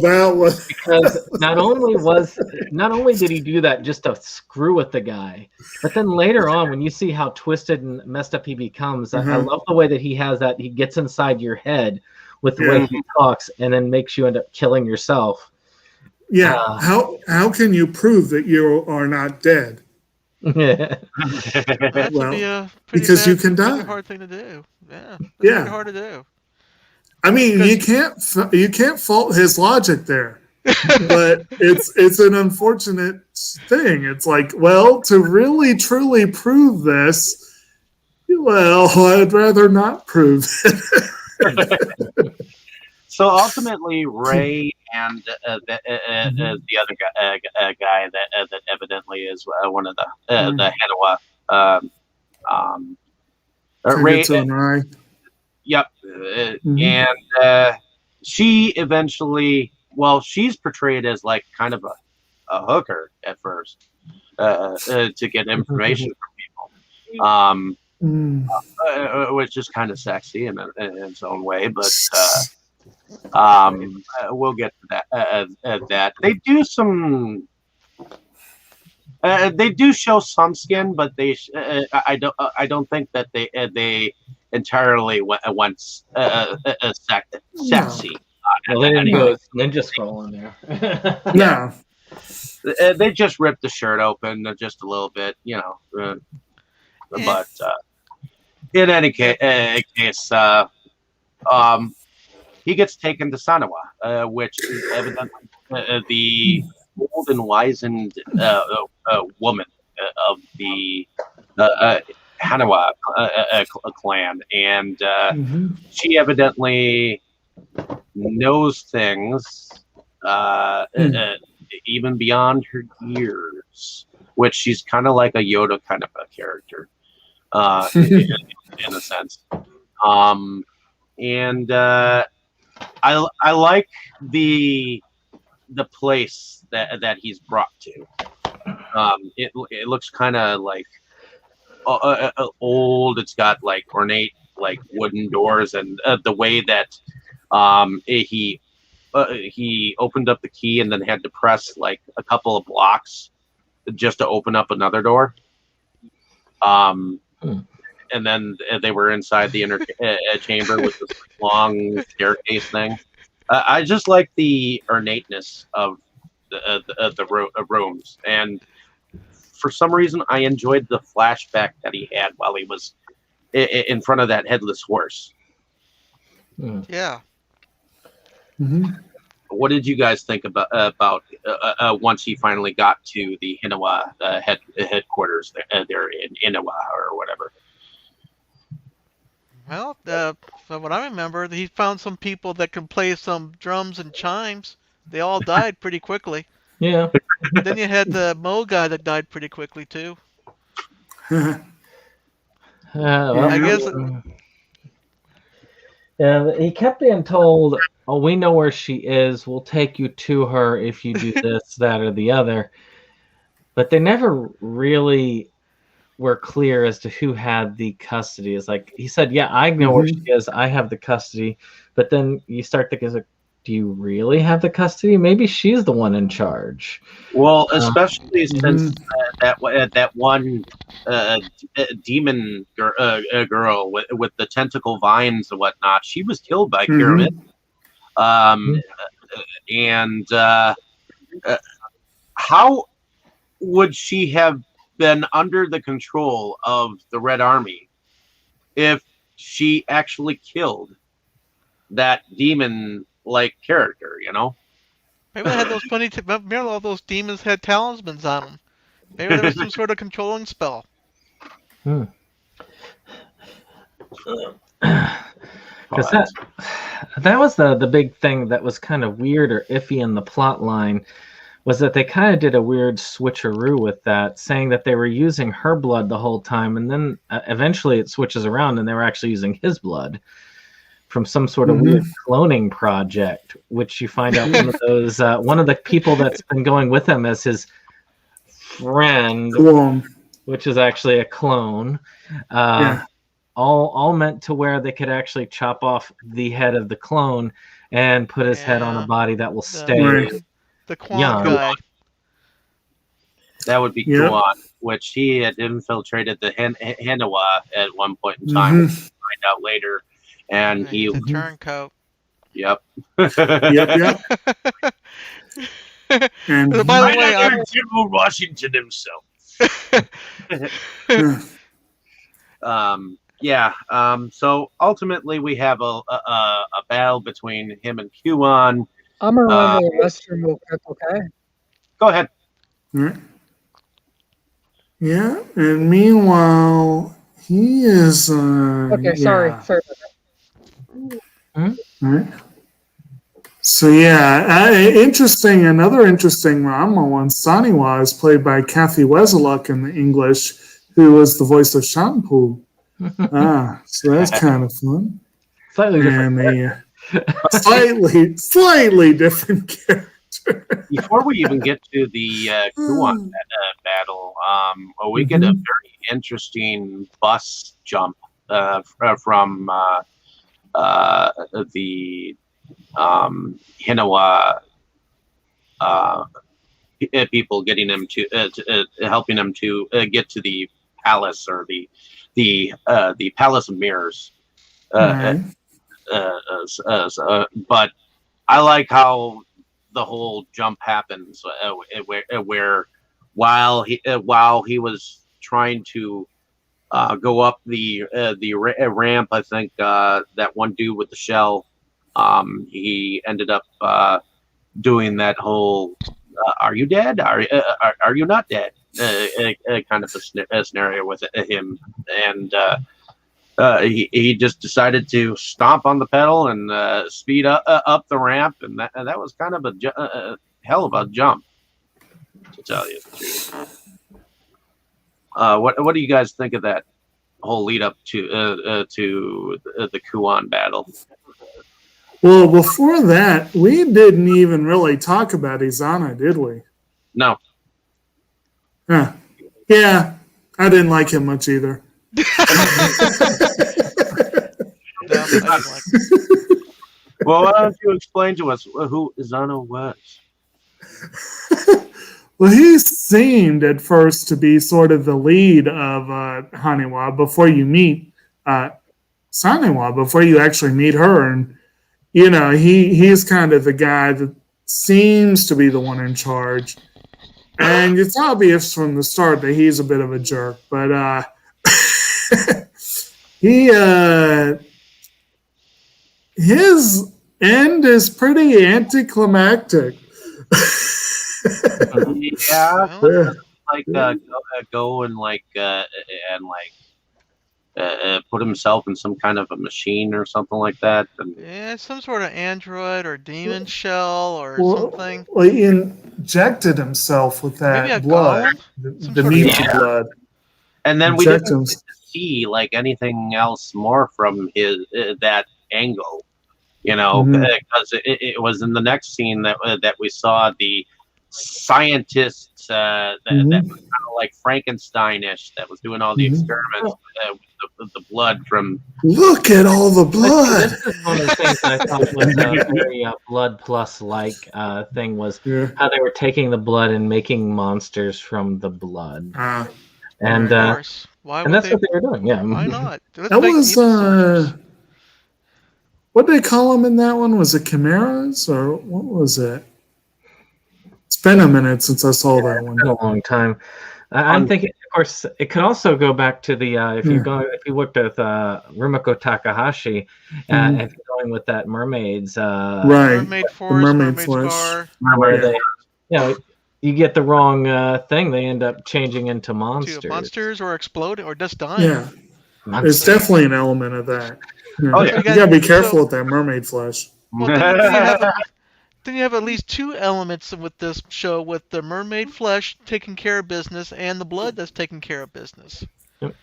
That was, Because not only did he do that just to screw with the guy, but then later on, when you see how twisted and messed up he becomes, I love the way that he has that. He gets inside your head with the way he talks, and then makes you end up killing yourself. Yeah. How can you prove that you are not dead? That would be a pretty because you can die. hard thing to do. Yeah. Yeah. Hard to do. I mean, you can't fault his logic there, but it's an unfortunate thing. It's like, well, to really truly prove this, I'd rather not prove it. So ultimately, Ray and the other guy that evidently is one of the Hanawa, Ray. Yep, and she eventually, she's portrayed as like kind of a hooker at first to get information from people, which is kind of sexy in its own way, but. We'll get to that. They do some. They do show some skin, but I don't think that they entirely went sexy. Well, they didn't go ninja scroll in there. Yeah. They just ripped the shirt open just a little bit, but in any case, he gets taken to Sanawa, which is evidently the old and wizened woman of the Hanawa clan, and she evidently knows things even beyond her years, which she's kind of like a Yoda kind of a character, in a sense. And I like the place that he's brought to. It looks kind of like old. It's got like ornate like wooden doors, and the way that he opened up the key and then had to press like a couple of blocks just to open up another door. And then they were inside the inner chamber with this long staircase thing. I just like the ornateness of the rooms, and for some reason, I enjoyed the flashback that he had while he was in front of that headless horse. Yeah. What did you guys think about once he finally got to the Hinawa headquarters there in Inawa or whatever? Well, from what I remember, he found some people that could play some drums and chimes. They all died pretty quickly. Yeah. Then you had the Mo guy that died pretty quickly too. Well, I guess. Yeah, he kept being told, "Oh, we know where she is. We'll take you to her if you do this, that, or the other." But they never really were clear as to who had the custody. It's like he said, "Yeah, I know where she is. I have the custody." But then you start thinking, like, do you really have the custody? Maybe she's the one in charge. Well, especially since that one demon girl with the tentacle vines and whatnot, she was killed by Pyramid. And how would she have been under the control of the Red Army if she actually killed that demon-like character, you know? Maybe they had those maybe all those demons had talismans on them. Maybe there was some sort of controlling spell. Because that was the big thing that was kind of weird or iffy in the plot line, was that they kind of did a weird switcheroo with that, saying that they were using her blood the whole time, and then eventually it switches around and they were actually using his blood from some sort of weird cloning project, which you find out one of those one of the people that's been going with him as his friend, which is actually a clone. All meant to where they could actually chop off the head of the clone and put his head on a body that will stay the Quan young. Guy. That would be Kuan, which he had infiltrated the Hanawa at one point in time. We'll find out later. And he's a turncoat. Yep. Yep. And by the way, General Washington himself. So ultimately, we have a battle between him and Kuan. I'm gonna run to the restroom real quick, okay? Go ahead. Yeah, and meanwhile, he is. Okay, sorry about that. Right. So interesting. Another interesting Ranma one. Saniwa is played by Kathy Weseluk in the English, who was the voice of Shampoo. So that's kind of fun. Slightly different. Slightly different character. Before we even get to the Kuan battle, we get a very interesting bus jump from the Hinawa people, getting them to helping them to get to the palace, or the Palace of Mirrors. But I like how the whole jump happens, where while he was trying to go up the ramp, I think that one dude with the shell, he ended up doing that whole "Are you dead? Are you not dead?" kind of a scenario with him, and he just decided to stomp on the pedal and speed up the ramp, and that was kind of a hell of a jump, to tell you the truth. What do you guys think of that whole lead up to the Kuon battle? Well, before that, we didn't even really talk about Izana, did we? No. Huh. Yeah, I didn't like him much either. No, I didn't like it. Well, why don't you explain to us who Izana was? Well, he seemed at first to be sort of the lead of Haniwa before you meet Saniwa, before you actually meet her. And, you know, he's kind of the guy that seems to be the one in charge. And it's obvious from the start that he's a bit of a jerk. But his end is pretty anticlimactic. Yeah, Well, like go and put himself in some kind of a machine or something like that. And yeah, some sort of android or demon shell or something. Well, he injected himself with Maybe a that blood, golem? the Some sort of Nietzsche golem. blood. and then we Inject didn't him. get to see like anything else more from his that angle, you know, Mhm. because it was in the next scene that we saw the scientist that was kind of like Frankenstein-ish, that was doing all the Mhm. experiments with the blood from. Look at all the blood. This is one of the things I thought was a very blood plus like thing was Yeah. how they were taking the blood and making monsters from the blood, and Of course. Why would and that's they? what they were doing. Yeah. Why not? Let's That make was demon soldiers. what did they call them in that one? Was it chimeras or what was it? It's been a minute since I saw that one. It's been a long time. I'm thinking, of course, it could also go back to the if you looked at Rumiko Takahashi, if you're going with that mermaids, Right. Mermaid Force, mermaid Mermaid flesh. Scar, where they, you get the wrong thing, they end up changing into monsters. to monsters or exploding or just dying. Yeah. There's Monsters. definitely an element of that. Yeah. Oh, yeah. You gotta be careful with that mermaid flesh. Well, then you have at least two elements with this show, with the mermaid flesh taking care of business and the blood that's taking care of business.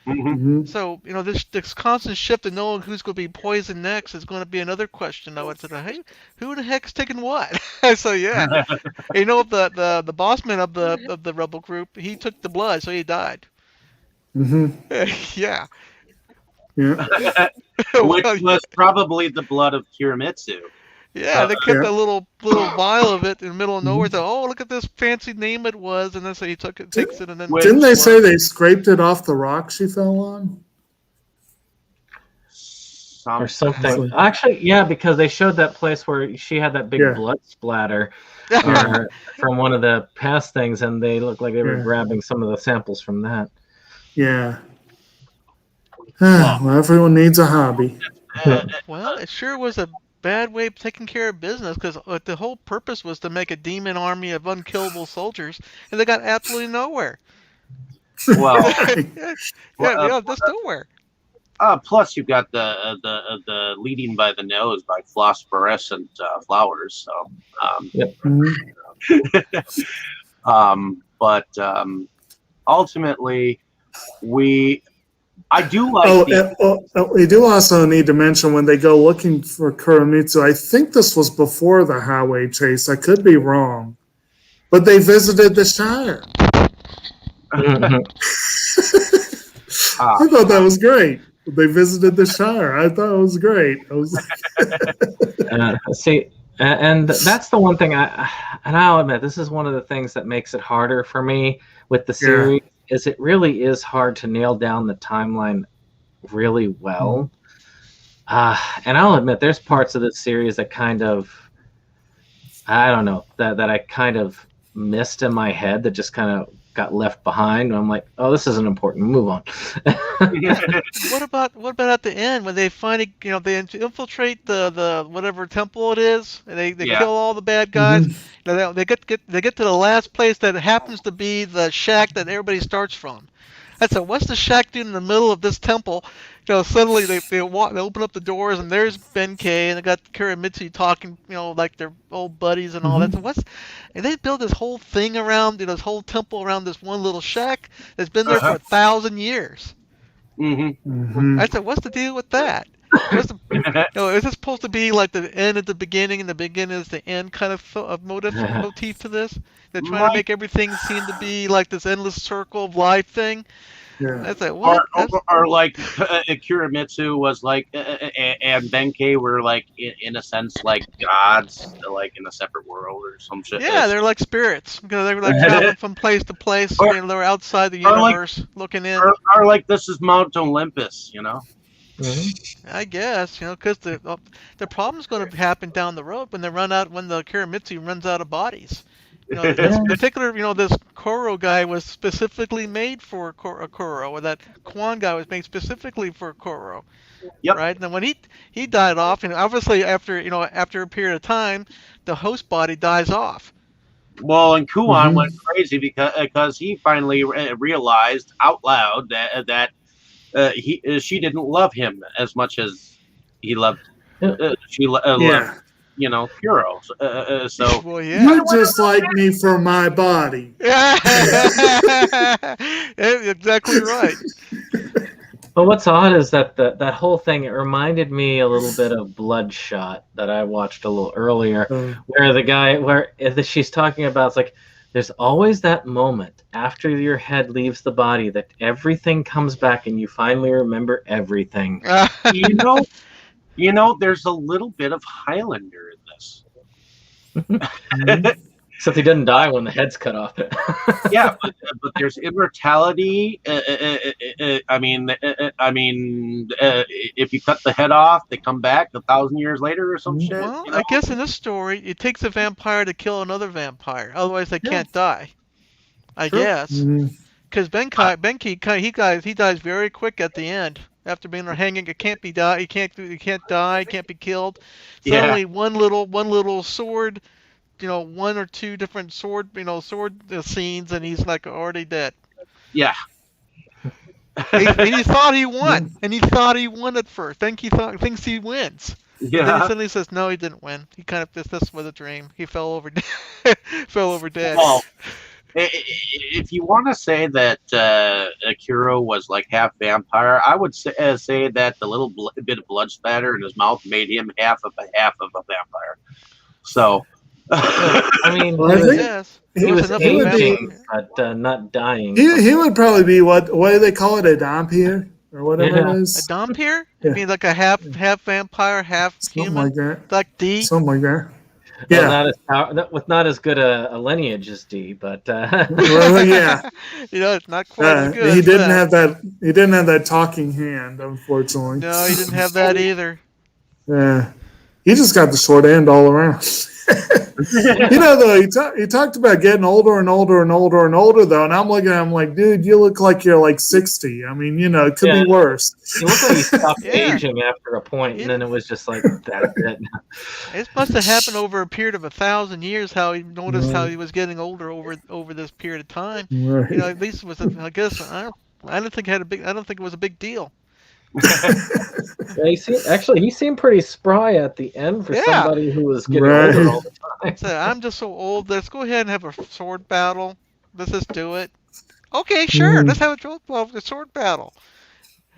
Mhm. So, you know, this constant shift of knowing who's going to be poisoned next is going to be another question. I would say, hey, who the heck's taking what? So yeah, you know, the boss man of the rebel group, he took the blood, so he died. Mhm. Yeah. Yeah. Which was probably the blood of Kiramitsu. Yeah, they kept Yeah. a little vial of it in the middle of nowhere. So, oh, look at this fancy name it was, and then so he takes it, and then Didn't they say they scraped it off the rock she fell on? Or something. Actually, yeah, because they showed that place where she had that big blood splatter from one of the past things, and they looked like they were grabbing some of the samples from that. Yeah. Well, everyone needs a hobby. Well, it sure was a bad way of taking care of business, because the whole purpose was to make a demon army of unkillable soldiers, and they got absolutely nowhere. Well, Just nowhere. Plus you've got the leading by the nose by phosphorescent flowers. So, but ultimately, I do like. We do also need to mention when they go looking for Kuramitsu. I think this was before the highway chase. I could be wrong, but they visited the Shire. I thought that was great. They visited the Shire. I thought it was great. I was see, and that's the one thing I'll admit, this is one of the things that makes it harder for me with the series. Is it really is hard to nail down the timeline really well. And I'll admit there's parts of this series that kind of, I don't know, that I kind of missed in my head that just kind of got left behind. And I'm like, oh, this isn't important. Move on. What about at the end when they finally, they infiltrate the whatever temple it is, and they Yeah. kill all the bad guys. They get to the last place that happens to be the shack that everybody starts from. I said, what's the shack doing in the middle of this temple? Suddenly they open up the doors and there's Benkei and they got Kuramitsu talking, like they're old buddies and all that. So and they build this whole thing around, this whole temple around this one little shack that's been there for 1,000 years. I said, what's the deal with that? Is this supposed to be like the end at the beginning and the beginning is the end kind of motif to this? They're trying to make everything seem to be like this endless circle of life thing. Yeah. That's like, what? Or like Kuramitsu was like, and Benkei were like, in a sense, like gods, like in a separate world or some shit. Yeah, they're like spirits because they were like traveling from place to place. They were outside the universe looking in. Or like this is Mount Olympus, I guess, because the problem's going to happen down the road when the Kuramitsu runs out of bodies. This particular, this Koro guy was specifically made for a Koro, or that Kwan guy was made specifically for a Koro. Yep. Right, and then when he died off, and obviously after a period of time, the host body dies off. Well, and Kuan went crazy because he finally realized out loud that she didn't love him as much as he loved. She loved. Kuro. So well, yeah. You just like me for my body. Exactly right. Well, what's odd is that that whole thing, it reminded me a little bit of Bloodshot that I watched a little earlier, where she's talking about, it's like, there's always that moment after your head leaves the body that everything comes back and you finally remember everything. There's a little bit of Highlander in this. Except he doesn't die when the head's cut off. Yeah, but there's immortality. If you cut the head off, they come back 1,000 years later or some shit. Well, I guess in this story, it takes a vampire to kill another vampire. Otherwise, they can't die. I guess. Because Benkei, he dies very quick at the end. After being hanging, it can't be die. He can't die. He can't be killed. Suddenly, one little sword, one or two different sword scenes, and he's like already dead. Yeah. And he thought he won, and he thought he won at first. Then he thinks he wins. Yeah. And then he suddenly says, "No, he didn't win. He kind of this was a dream. He fell over, fell over dead." Well, if you want to say that Kuro was like half vampire, I would say that the little bit of blood spatter in his mouth made him half of a vampire. So, I mean, he was aging, but not dying. He would probably be what do they call it, a Dhampir or whatever it is. A Dhampir? You mean like a half vampire, half human? Something like that. Like D? Something like that. Yeah, with not as good a lineage as D, but well, yeah, it's not quite as good. He didn't have that. He didn't have that talking hand, unfortunately. No, he didn't have that either. Yeah, he just got the short end all around. Though he talked about getting older and older and older and older, though, and I'm looking at him like, dude, you look like you're like 60. I mean, it could be worse. He looked like he stopped aging after a point, and then it was just like that's it. It must have happened over a period of 1,000 years. How he noticed how he was getting older over this period of time. Right. At least it was. I guess I don't think it was a big deal. He seemed pretty spry at the end for somebody who was getting older all the time. So I'm just so old. Let's go ahead and have a sword battle. Let's just do it. Okay, sure. Let's have a sword battle.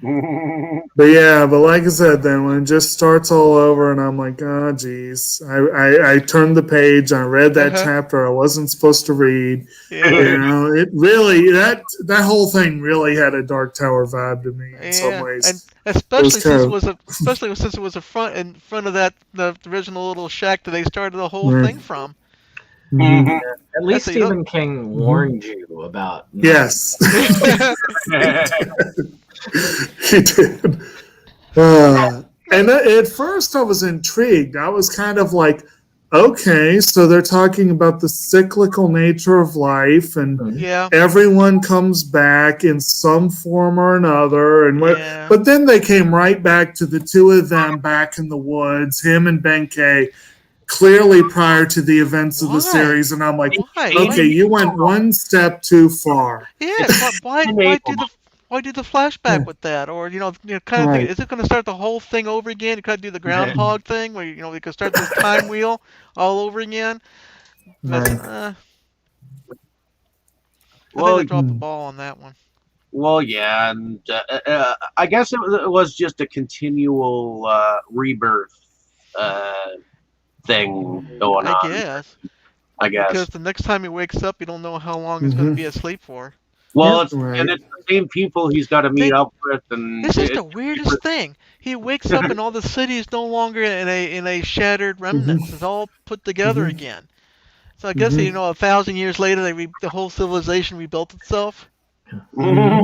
But like I said, then when it just starts all over, and I'm like, oh, geez. I turned the page. I read that chapter I wasn't supposed to read. Yeah. It really that whole thing really had a Dark Tower vibe to me in some ways. And especially since it was in front of the original little shack that they started the whole thing from. At least Stephen King warned you about. Yes. He did. And at first I was intrigued. I was kind of like, okay, so they're talking about the cyclical nature of life, and Mhm. Yeah, everyone comes back in some form or another. And yeah. but then they came right back to the two of them back in the woods, him and Benkei, clearly prior to the events of the Why? series. And I'm like, Why? okay, you went one step too far. Yeah. It's Why do the flashback Yeah, with that? Or kind of think, right. is it going to start the whole thing over again? You kind of do the groundhog thing where we could start this time wheel all over again. But Right. I think well, they dropped the ball on that one. well, yeah, and I guess it was just a continual rebirth thing going I on. guess I because guess. the next time he wakes up, you don't know how long he's going to Mm-hmm. be asleep for. Well, Yep. it's Right. the same people he's got to meet They, up with, and this is the weirdest thing. He wakes up and all the city is no longer in a shattered remnants. Mm-hmm. It's all put together Mm-hmm. again. So I guess Mm-hmm. 1,000 years later, the whole civilization rebuilt itself. Yeah.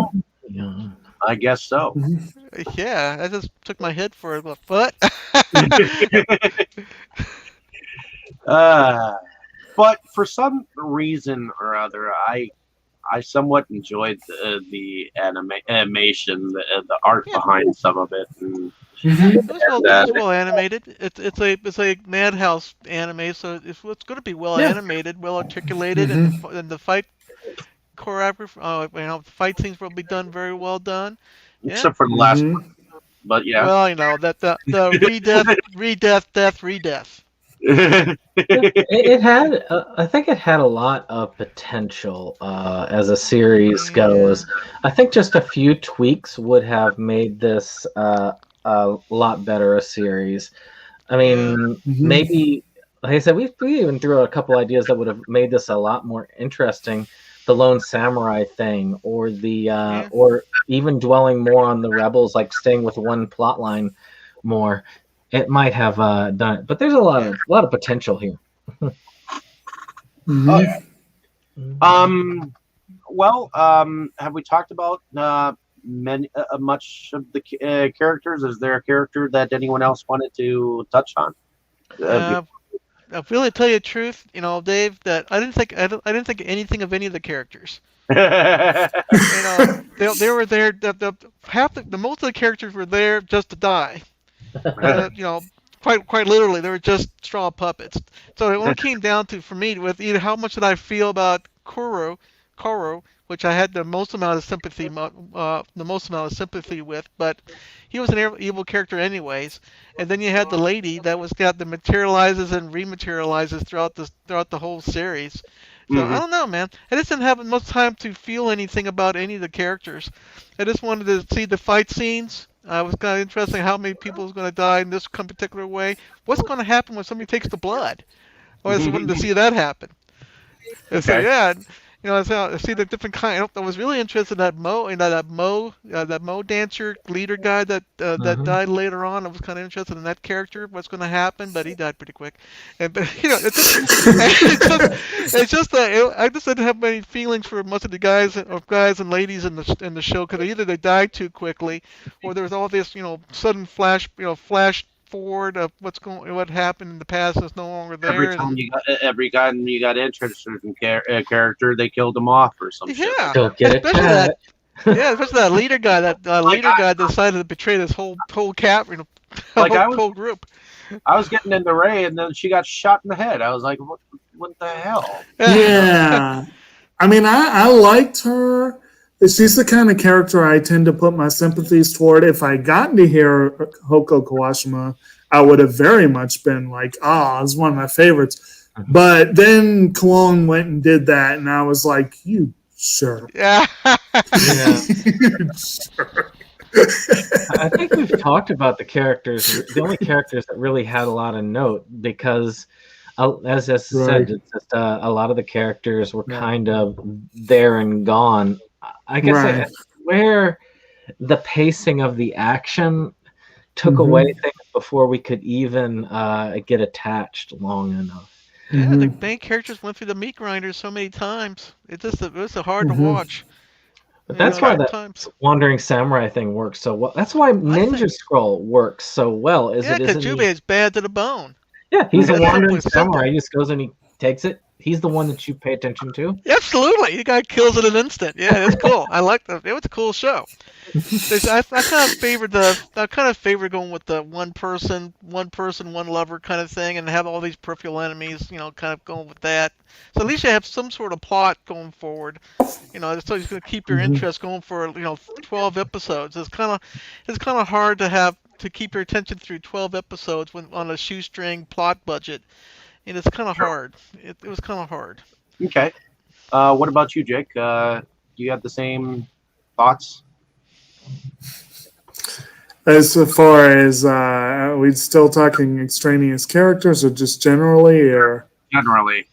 I guess so. Mm-hmm. Yeah, I just took my head for a foot. uh, but for some reason or other, I somewhat enjoyed animation, the art Yeah, behind some of it, and, Mm-hmm. it uh, was well animated. It's a Madhouse anime, so it's going to be well Yeah. animated, well articulated, and Mm-hmm. the fight choreography, the fight scenes will be done very well done. Yeah. except for the last one. Mm-hmm. But yeah. Well, that the re-death. It had, I think it had a lot of potential as a series Yeah. goes. I think just a few tweaks would have made this a lot better a series. I Yeah. mean, Mm-hmm. maybe, like I said, we even threw out a couple ideas that would have made this a lot more interesting. The lone samurai thing, Yeah. or even dwelling more on the rebels, like staying with one plot line more. It might have done it, but there's a Yeah. lot of potential here. Oh Mm-hmm. yeah. Um. Well, have we talked about much of the characters? Is there a character that anyone else wanted to touch on? Uh, I'll really tell you the truth, Dave, that I didn't think anything of any of the characters. They were there. The most of the characters were there just to die. Quite literally, they were just straw puppets. So it only came down to, for me, with either how much did I feel about Koro, which I had the most amount of sympathy with, but he was an evil character anyways. And then you had the lady that was got the materializes and rematerializes throughout the whole series. So I Mhm. don't know, man. I just didn't have much time to feel anything about any of the characters. I just wanted to see the fight scenes. I was kind of interested in how many people is going to die in this particular way. What's going to happen when somebody takes the blood? I just wanted to see that happen. And so Okay. yeah, so I see the different kind. I was really interested in that Mo dancer leader guy that Mhm. died later on. I was kind of interested in that character. What's going to happen? But he died pretty quick. And but, it's just that I just didn't have many feelings for most of the guys and ladies in the show because either they died too quickly, or there was all this sudden flash forward of what happened in the past is no longer Every there. time And every time you got interested in character, they killed him off or some shit. yeah, Don't get especially that attached. especially that leader guy. That Like leader guy decided to betray this whole cat, like I was whole group. I was getting into Ray, and then she got shot in the head. I was like, what the hell? Yeah. I mean, I liked her. She's the kind of character I tend to put my sympathies toward. If I gotten to hear Hoko Kawashima, I would have very much been like, it's one of my favorites. But then Cologne went and did that, and I was like, you sure? Yeah. Yeah. Sure. I think we've talked about the characters, the only characters that really had a lot of note, because as I said, Right. it's just, a lot of the characters were Yeah. kind of there and gone. I guess Right. where the pacing of the action took Mhm. away things before we could even get attached long enough. Yeah, the Mhm. main characters went through the meat grinders so many times. It was hard to Mhm. watch. But that's why that Sometimes. Wandering Samurai thing works so well. That's why I Ninja think, Scroll works so well. Is yeah, it because isn't Jubei is bad to the bone. Yeah, he's a That's wandering simple. samurai. He just goes and he takes it. He's the one that you pay attention to. Absolutely, the guy kills it in an instant. Yeah, it's cool. I like that. It was a cool show. I kind of favored going with the one person, one lover kind of thing, and have all these peripheral enemies. Kind of going with that. So at least you have some sort of plot going forward. So it's going to keep your interest going for 12 episodes. It's kind of hard to keep your attention through 12 episodes when on a shoestring plot budget. And it's kind of hard. It was kind of hard. Okay. What about you, Jake? Do you have the same thoughts? As far as are we still talking extraneous characters or just generally, or Generally.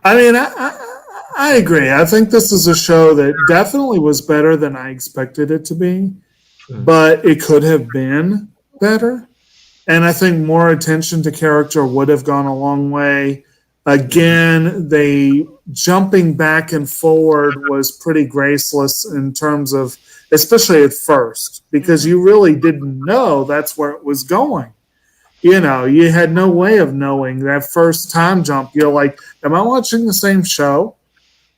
I mean, I agree. I think this is a show that definitely was better than I expected it to be, but it could have been better. And I think more attention to character would have gone a long way. Again, they jumping back and forward was pretty graceless in terms of, especially at first, because you really didn't know that's where it was going. You had no way of knowing that first time jump. You're like, am I watching the same show?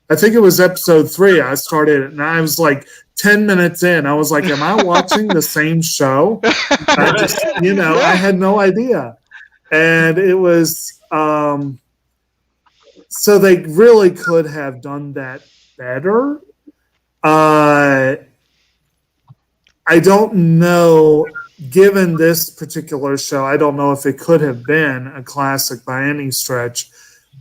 I think it was episode 3. I started it and I was like 10 minutes in. I was like, am I watching the same show? I just, I had no idea. And it was, so they really could have done that better. I don't know, given this particular show, I don't know if it could have been a classic by any stretch,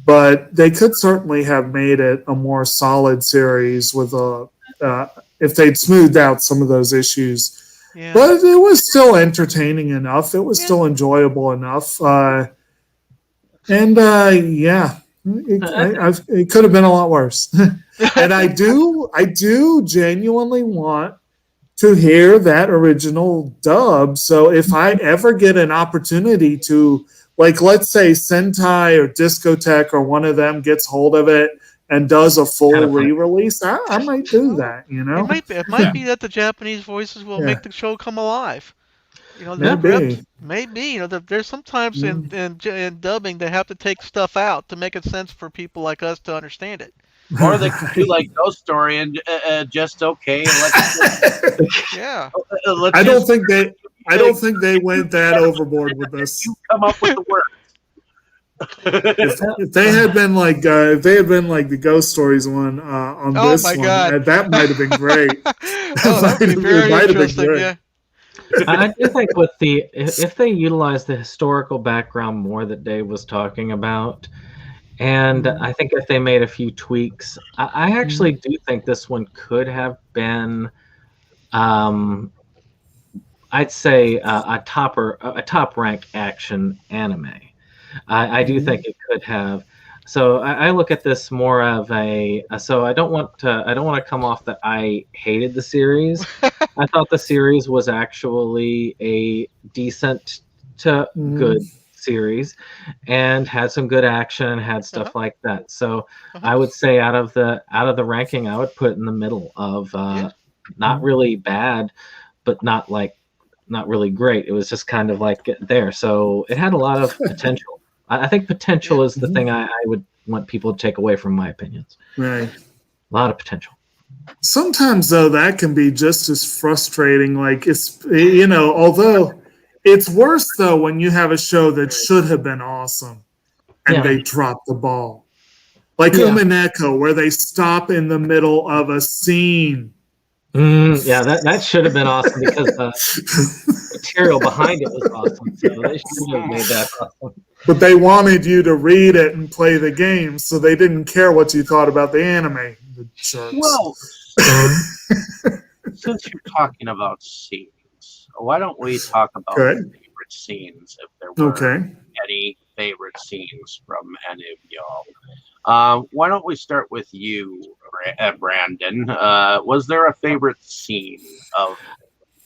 but they could certainly have made it a more solid series with if they'd smoothed out some of those issues. Yeah. But it was still entertaining enough. It was still enjoyable enough. It could have been a lot worse. And I do genuinely want to hear that original dub. So if I ever get an opportunity to, like, let's say Sentai or Discotech or one of them gets hold of it and does a full re-release, I might do that, It might be that the Japanese voices will make the show come alive. Maybe. There's sometimes in dubbing they have to take stuff out to make it sense for people like us to understand it. Or they could do like Ghost Story and just okay. Yeah. I don't think they went that overboard with this. You come up with the word. If they had been like the Ghost Stories one on this one, that might have been great. That would be very interesting. Yeah. I do think if they utilize the historical background more that Dave was talking about, and I think if they made a few tweaks, I actually do think this one could have been, I'd say a top rank action anime. I do think it could have. So I look at this more of so I don't want to come off that I hated the series. I thought the series was actually a decent to good series and had some good action, had stuff like that. So I would say out of the ranking, I would put it in the middle of not really bad, but not really great. It was just kind of like there. So it had a lot of potential. I think potential is the thing I would want people to take away from my opinions. Right. A lot of potential. Sometimes, though, that can be just as frustrating. Like, it's, although it's worse, though, when you have a show that should have been awesome and they drop the ball. Like Umineko, where they stop in the middle of a scene. That should have been awesome because the material behind it was awesome. So they should have made that awesome. But they wanted you to read it and play the game, so they didn't care what you thought about the anime. The jerks. Well, since you're talking about scenes, why don't we talk about favorite scenes, if there were any favorite scenes from any of y'all? Why don't we start with you, Brandon? Was there a favorite scene of...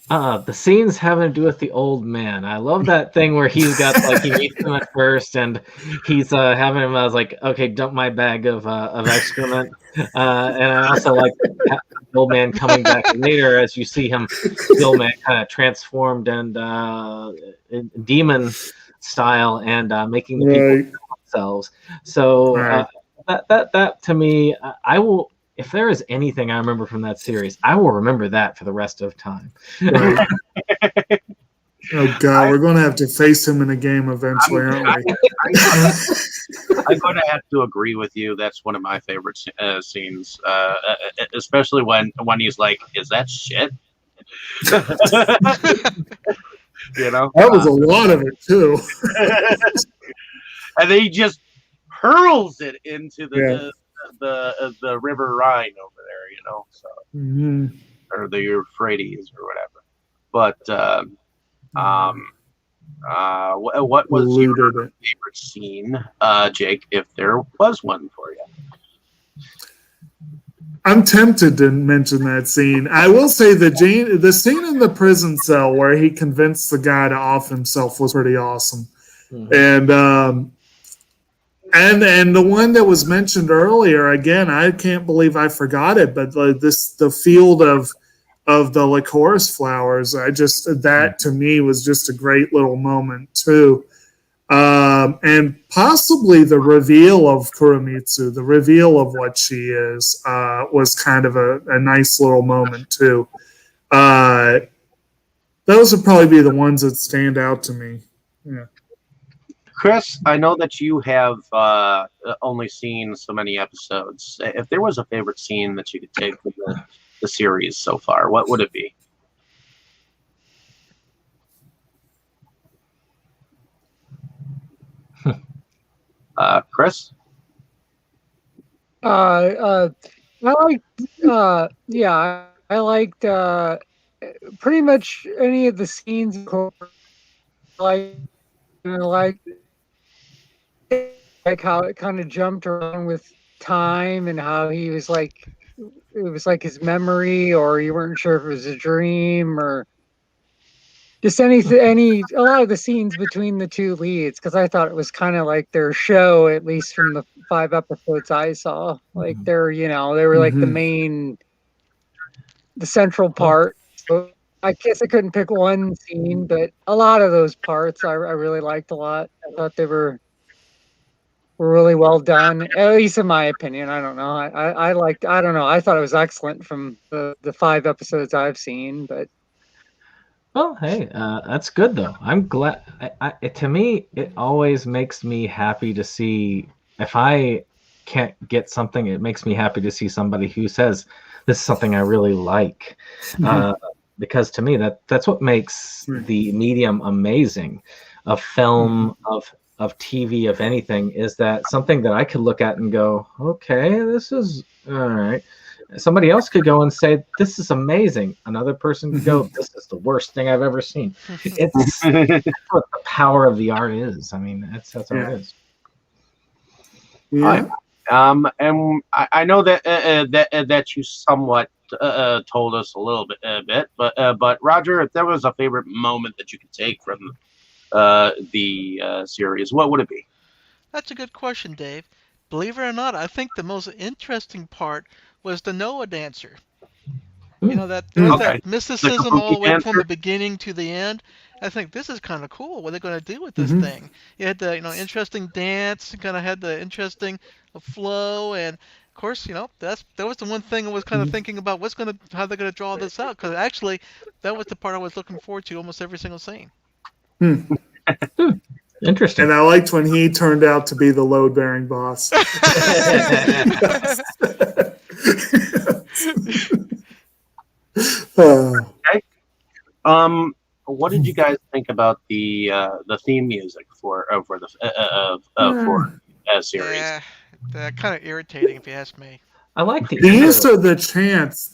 The scenes having to do with the old man. I love that thing where he's got he meets him at first, and he's having him. I was like, okay, dump my bag of excrement. And I also like the old man coming back later as you see him, the old man kind of transformed and demon style and making the people Right. kill themselves. So Right. that to me, I will. If there is anything I remember from that series, I will remember that for the rest of time. Right. Oh God, we're going to have to face him in a game eventually, aren't we? I'm going to have to agree with you. That's one of my favorite scenes, especially when he's like, "Is that shit?" You know, That was a lot of it too. and then he just hurls it into Yeah. the River Rhine over there. You know, so Mhm. or the Euphrates or whatever. But what was your Polluted it. favorite scene, Jake? If there was one for you. I'm tempted to mention that scene. I will say the scene in the prison cell where he convinced the guy to off himself was pretty awesome. Mhm. And the one that was mentioned earlier, again, I can't believe I forgot it, but the field of the licorice flowers, that to me was just a great little moment too. And possibly the reveal of Kuromitsu, the reveal of what she is, was kind of a nice little moment too. Those would probably be the ones that stand out to me. Yeah. Chris, I know that you have only seen so many episodes. If there was a favorite scene that you could take from the series so far, what would it be? Chris? I liked, I liked pretty much any of the scenes. Like, like how it kind of jumped around with time and how he was like, it was like his memory, or you weren't sure if it was a dream, or just a lot of the scenes between the two leads, because I thought it was kind of like their show, at least from the 5 episodes I saw. Like they were like the central part. So I guess I couldn't pick one scene, but a lot of those parts I really liked a lot. I thought they were really well done, at least in my opinion. I don't know. I liked. I don't know. I thought it was excellent from the 5 episodes I've seen, but. Well, hey, that's good though. I'm glad. To me, it always makes me happy to see. If I can't get something, it makes me happy to see somebody who says this is something I really like. Because to me, that's what makes the medium amazing, of film, of TV, of anything, is that something that I could look at and go, okay, this is all right. Somebody else could go and say, this is amazing. Another person could go, this is the worst thing I've ever seen. It's that's what the power of the art is. I mean, that's how it is. Yeah. And I know that that you somewhat told us a little bit, but Roger, if there was a favorite moment that you could take from the series, what would it be? That's a good question, Dave. Believe it or not, I think the most interesting part was the Noah dancer. You know, that there was Okay. that The mysticism all the kabuki way from dancer? the beginning to the end. I think this is kind of cool. What they're going to do with this thing? You had the interesting dance, kind of had the interesting flow, and of course, that was the one thing I was kind of thinking about. How they're going to draw this out? Because actually, that was the part I was looking forward to almost every single scene. Interesting. And I liked when he turned out to be the load-bearing boss. Okay. What did you guys think about the theme music for the series? Yeah, kind of irritating if you ask me. I like The use of the chants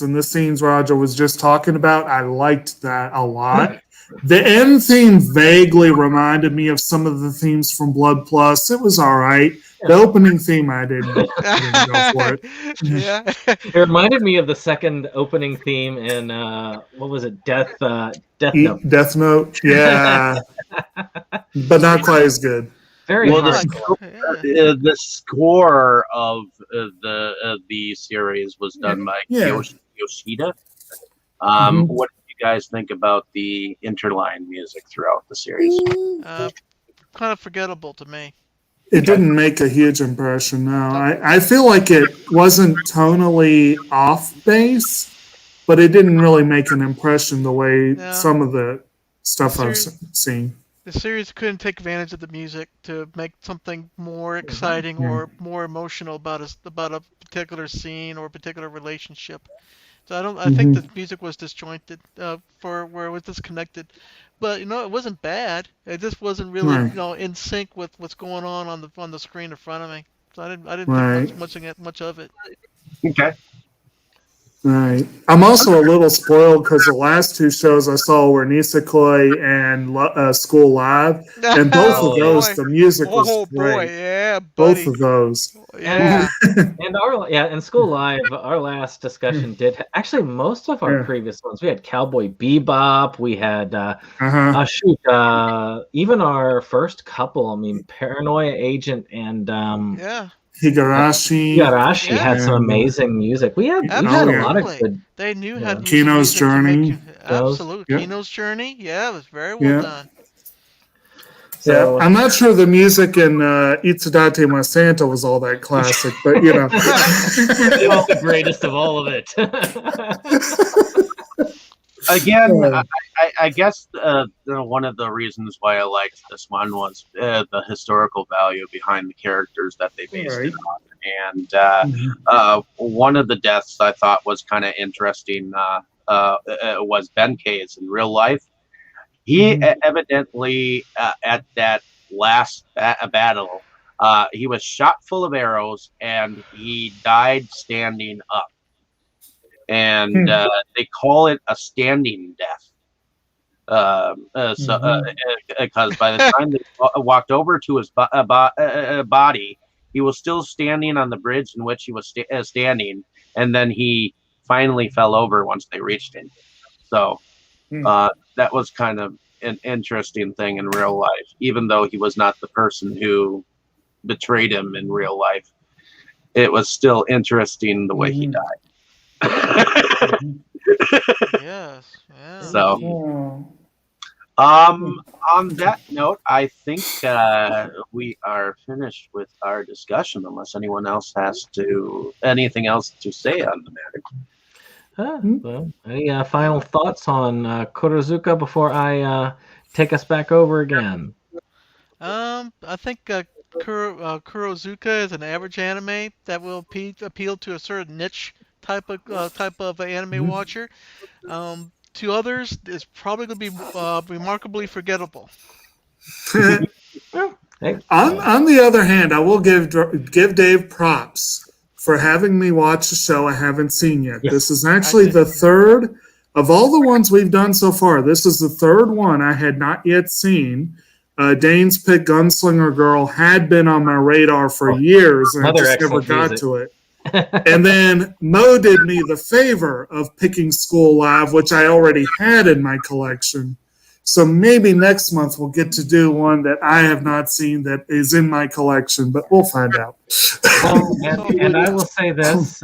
in the scenes Roger was just talking about, I liked that a lot. The end theme vaguely reminded me of some of the themes from Blood Plus. It was all right. The opening theme, I didn't go for it. Yeah. It reminded me of the second opening theme in what was it? Death Note. Death Note, yeah, but not quite as good. Very Well, hard. the score of the series was done by Yoshida. What did you guys think about the interline music throughout the series? Kind of forgettable to me. It didn't make a huge impression. No, I feel like it wasn't tonally off base, but it didn't really make an impression the way Yeah. some of the stuff I've Series- seen. The series couldn't take advantage of the music to make something more exciting or more emotional about a particular scene or a particular relationship. So I think the music was disjointed for where it was disconnected. But it wasn't bad. It just wasn't really Right. in sync with what's going on the screen in front of me. So I didn't Right. think much of it. Okay. Right. I'm also a little spoiled because the last two shows I saw were Nisekoi and School Live, and both of those, the music was great. Yeah, Both buddy. of those. Yeah. In School Live, our last discussion did actually most of our Yeah. previous ones. We had Cowboy Bebop. We had Uh-huh. even our first couple. I mean, Paranoia Agent and Yeah. Higurashi. Igarashi Yeah. had some And, amazing music. We had a Absolutely. lot of good. They knew Yeah. how to use Kino's music to make Journey. absolutely. Yep. Kino's Journey. Yeah, it was very well Yeah. done. So Yeah, I'm not sure the music in Itsudate Ma Santa was all that classic, but it was the greatest of all of it. Again, I guess one of the reasons why I liked this one was the historical value behind the characters that they based it on. And one of the deaths I thought was kind of interesting was Benkei's in real life. He evidently, at that last battle, he was shot full of arrows and he died standing up. And they call it a standing death. Because by the time they walked over to his body, he was still standing on the bridge in which he was standing, and then he finally fell over once they reached him. So that was kind of an interesting thing in real life, even though he was not the person who betrayed him in real life. It was still interesting the way he died. Yes. Yeah. So, on that note, I think we are finished with our discussion, unless anyone else has anything else to say on the matter. Well, any final thoughts on Kurozuka before I take us back over again? I think Kurozuka is an average anime that will appeal to a certain niche type of anime watcher. To others, it's probably going to be remarkably forgettable. On the other hand, I will give Dave props for having me watch a show I haven't seen yet. Yes. This is actually the third of all the ones we've done so far. This is the third one I had not yet seen. Dane's Pick Gunslinger Girl had been on my radar for years, and I just never got to it. And then Mo did me the favor of picking School Live, which I already had in my collection. So maybe next month we'll get to do one that I have not seen that is in my collection, but we'll find out. And I will say this,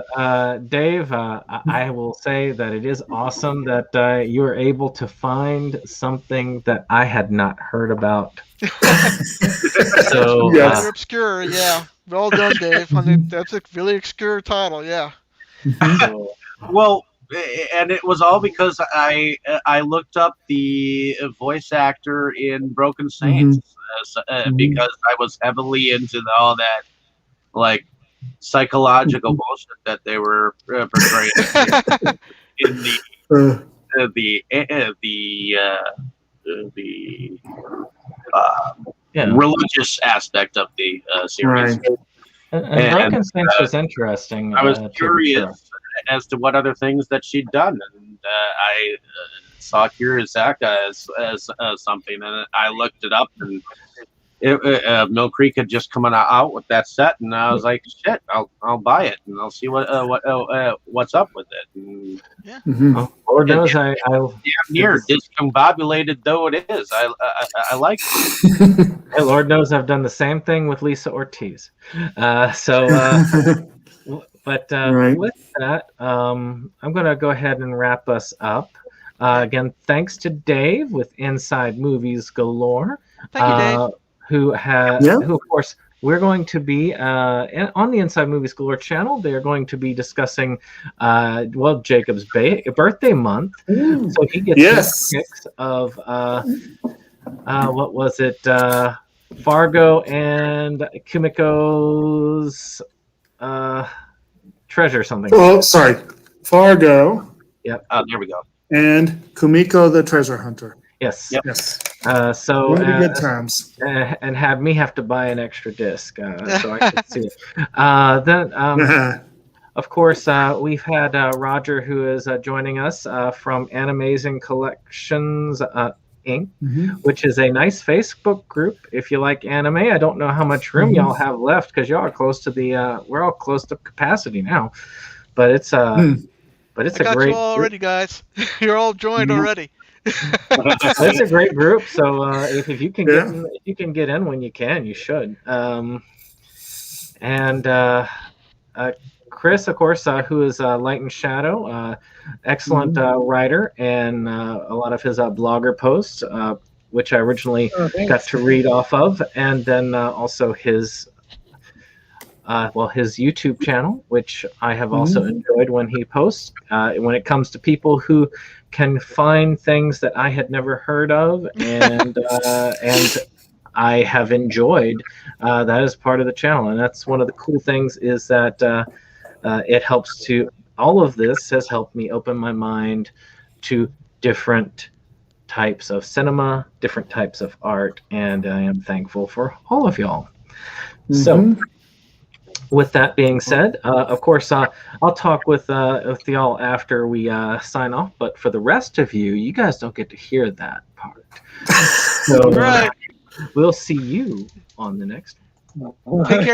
Dave, I will say that it is awesome that you were able to find something that I had not heard about. So Rather obscure, yeah. Well done, Dave. I mean, that's a really obscure title, yeah. Well, and it was all because I looked up the voice actor in Broken Saints because I was heavily into all that like psychological bullshit that they were portraying in the religious aspect of the series. Right. And Broken Saints was interesting. I was curious as to what other things that she'd done, and I saw Kurozuka as something, and I looked it up, and Mill Creek had just come out with that set, and I was like, "Shit, I'll buy it, and I'll see what's up with it." And, Lord knows I near discombobulated though it is, I like it. Hey, Lord knows I've done the same thing with Lisa Ortiz. But with that, I'm going to go ahead and wrap us up. Again, thanks to Dave with Inside Movies Galore. Thank you, Dave. Who Yeah. of course, we're going to be on the Inside Movies Galore channel. They're going to be discussing, Jacob's birthday month. So he gets his picks of, what was it? Fargo and Kumiko's treasure something. Oh, sorry. Fargo. Yep. Oh, there we go. And Kumiko the Treasure Hunter. Yes. Yep. Yes. So Really good times. and had me have to buy an extra disc so I could see it. Then, of course, we've had Roger, who is joining us from Animazing Collections Inc., which is a nice Facebook group. If you like anime, I don't know how much room y'all have left because y'all are close to we're all close to capacity now. But it's but it's I got great you all already, guys. You're all joined already. It's a great group. So if you can get in, if you can get in when you can, you should. Chris, of course, who is Light and Shadow, excellent writer, and a lot of his blogger posts, which I originally got to read off of, and then also his YouTube channel, which I have also enjoyed when he posts. When it comes to people who can find things that I had never heard of, and I have enjoyed, that is part of the channel, and that's one of the cool things is that it helps to. All of this has helped me open my mind to different types of cinema, different types of art, and I am thankful for all of y'all. So. With that being said, of course, I'll talk with y'all after we sign off. But for the rest of you, you guys don't get to hear that part. So Right. we'll see you on the next one. Take care.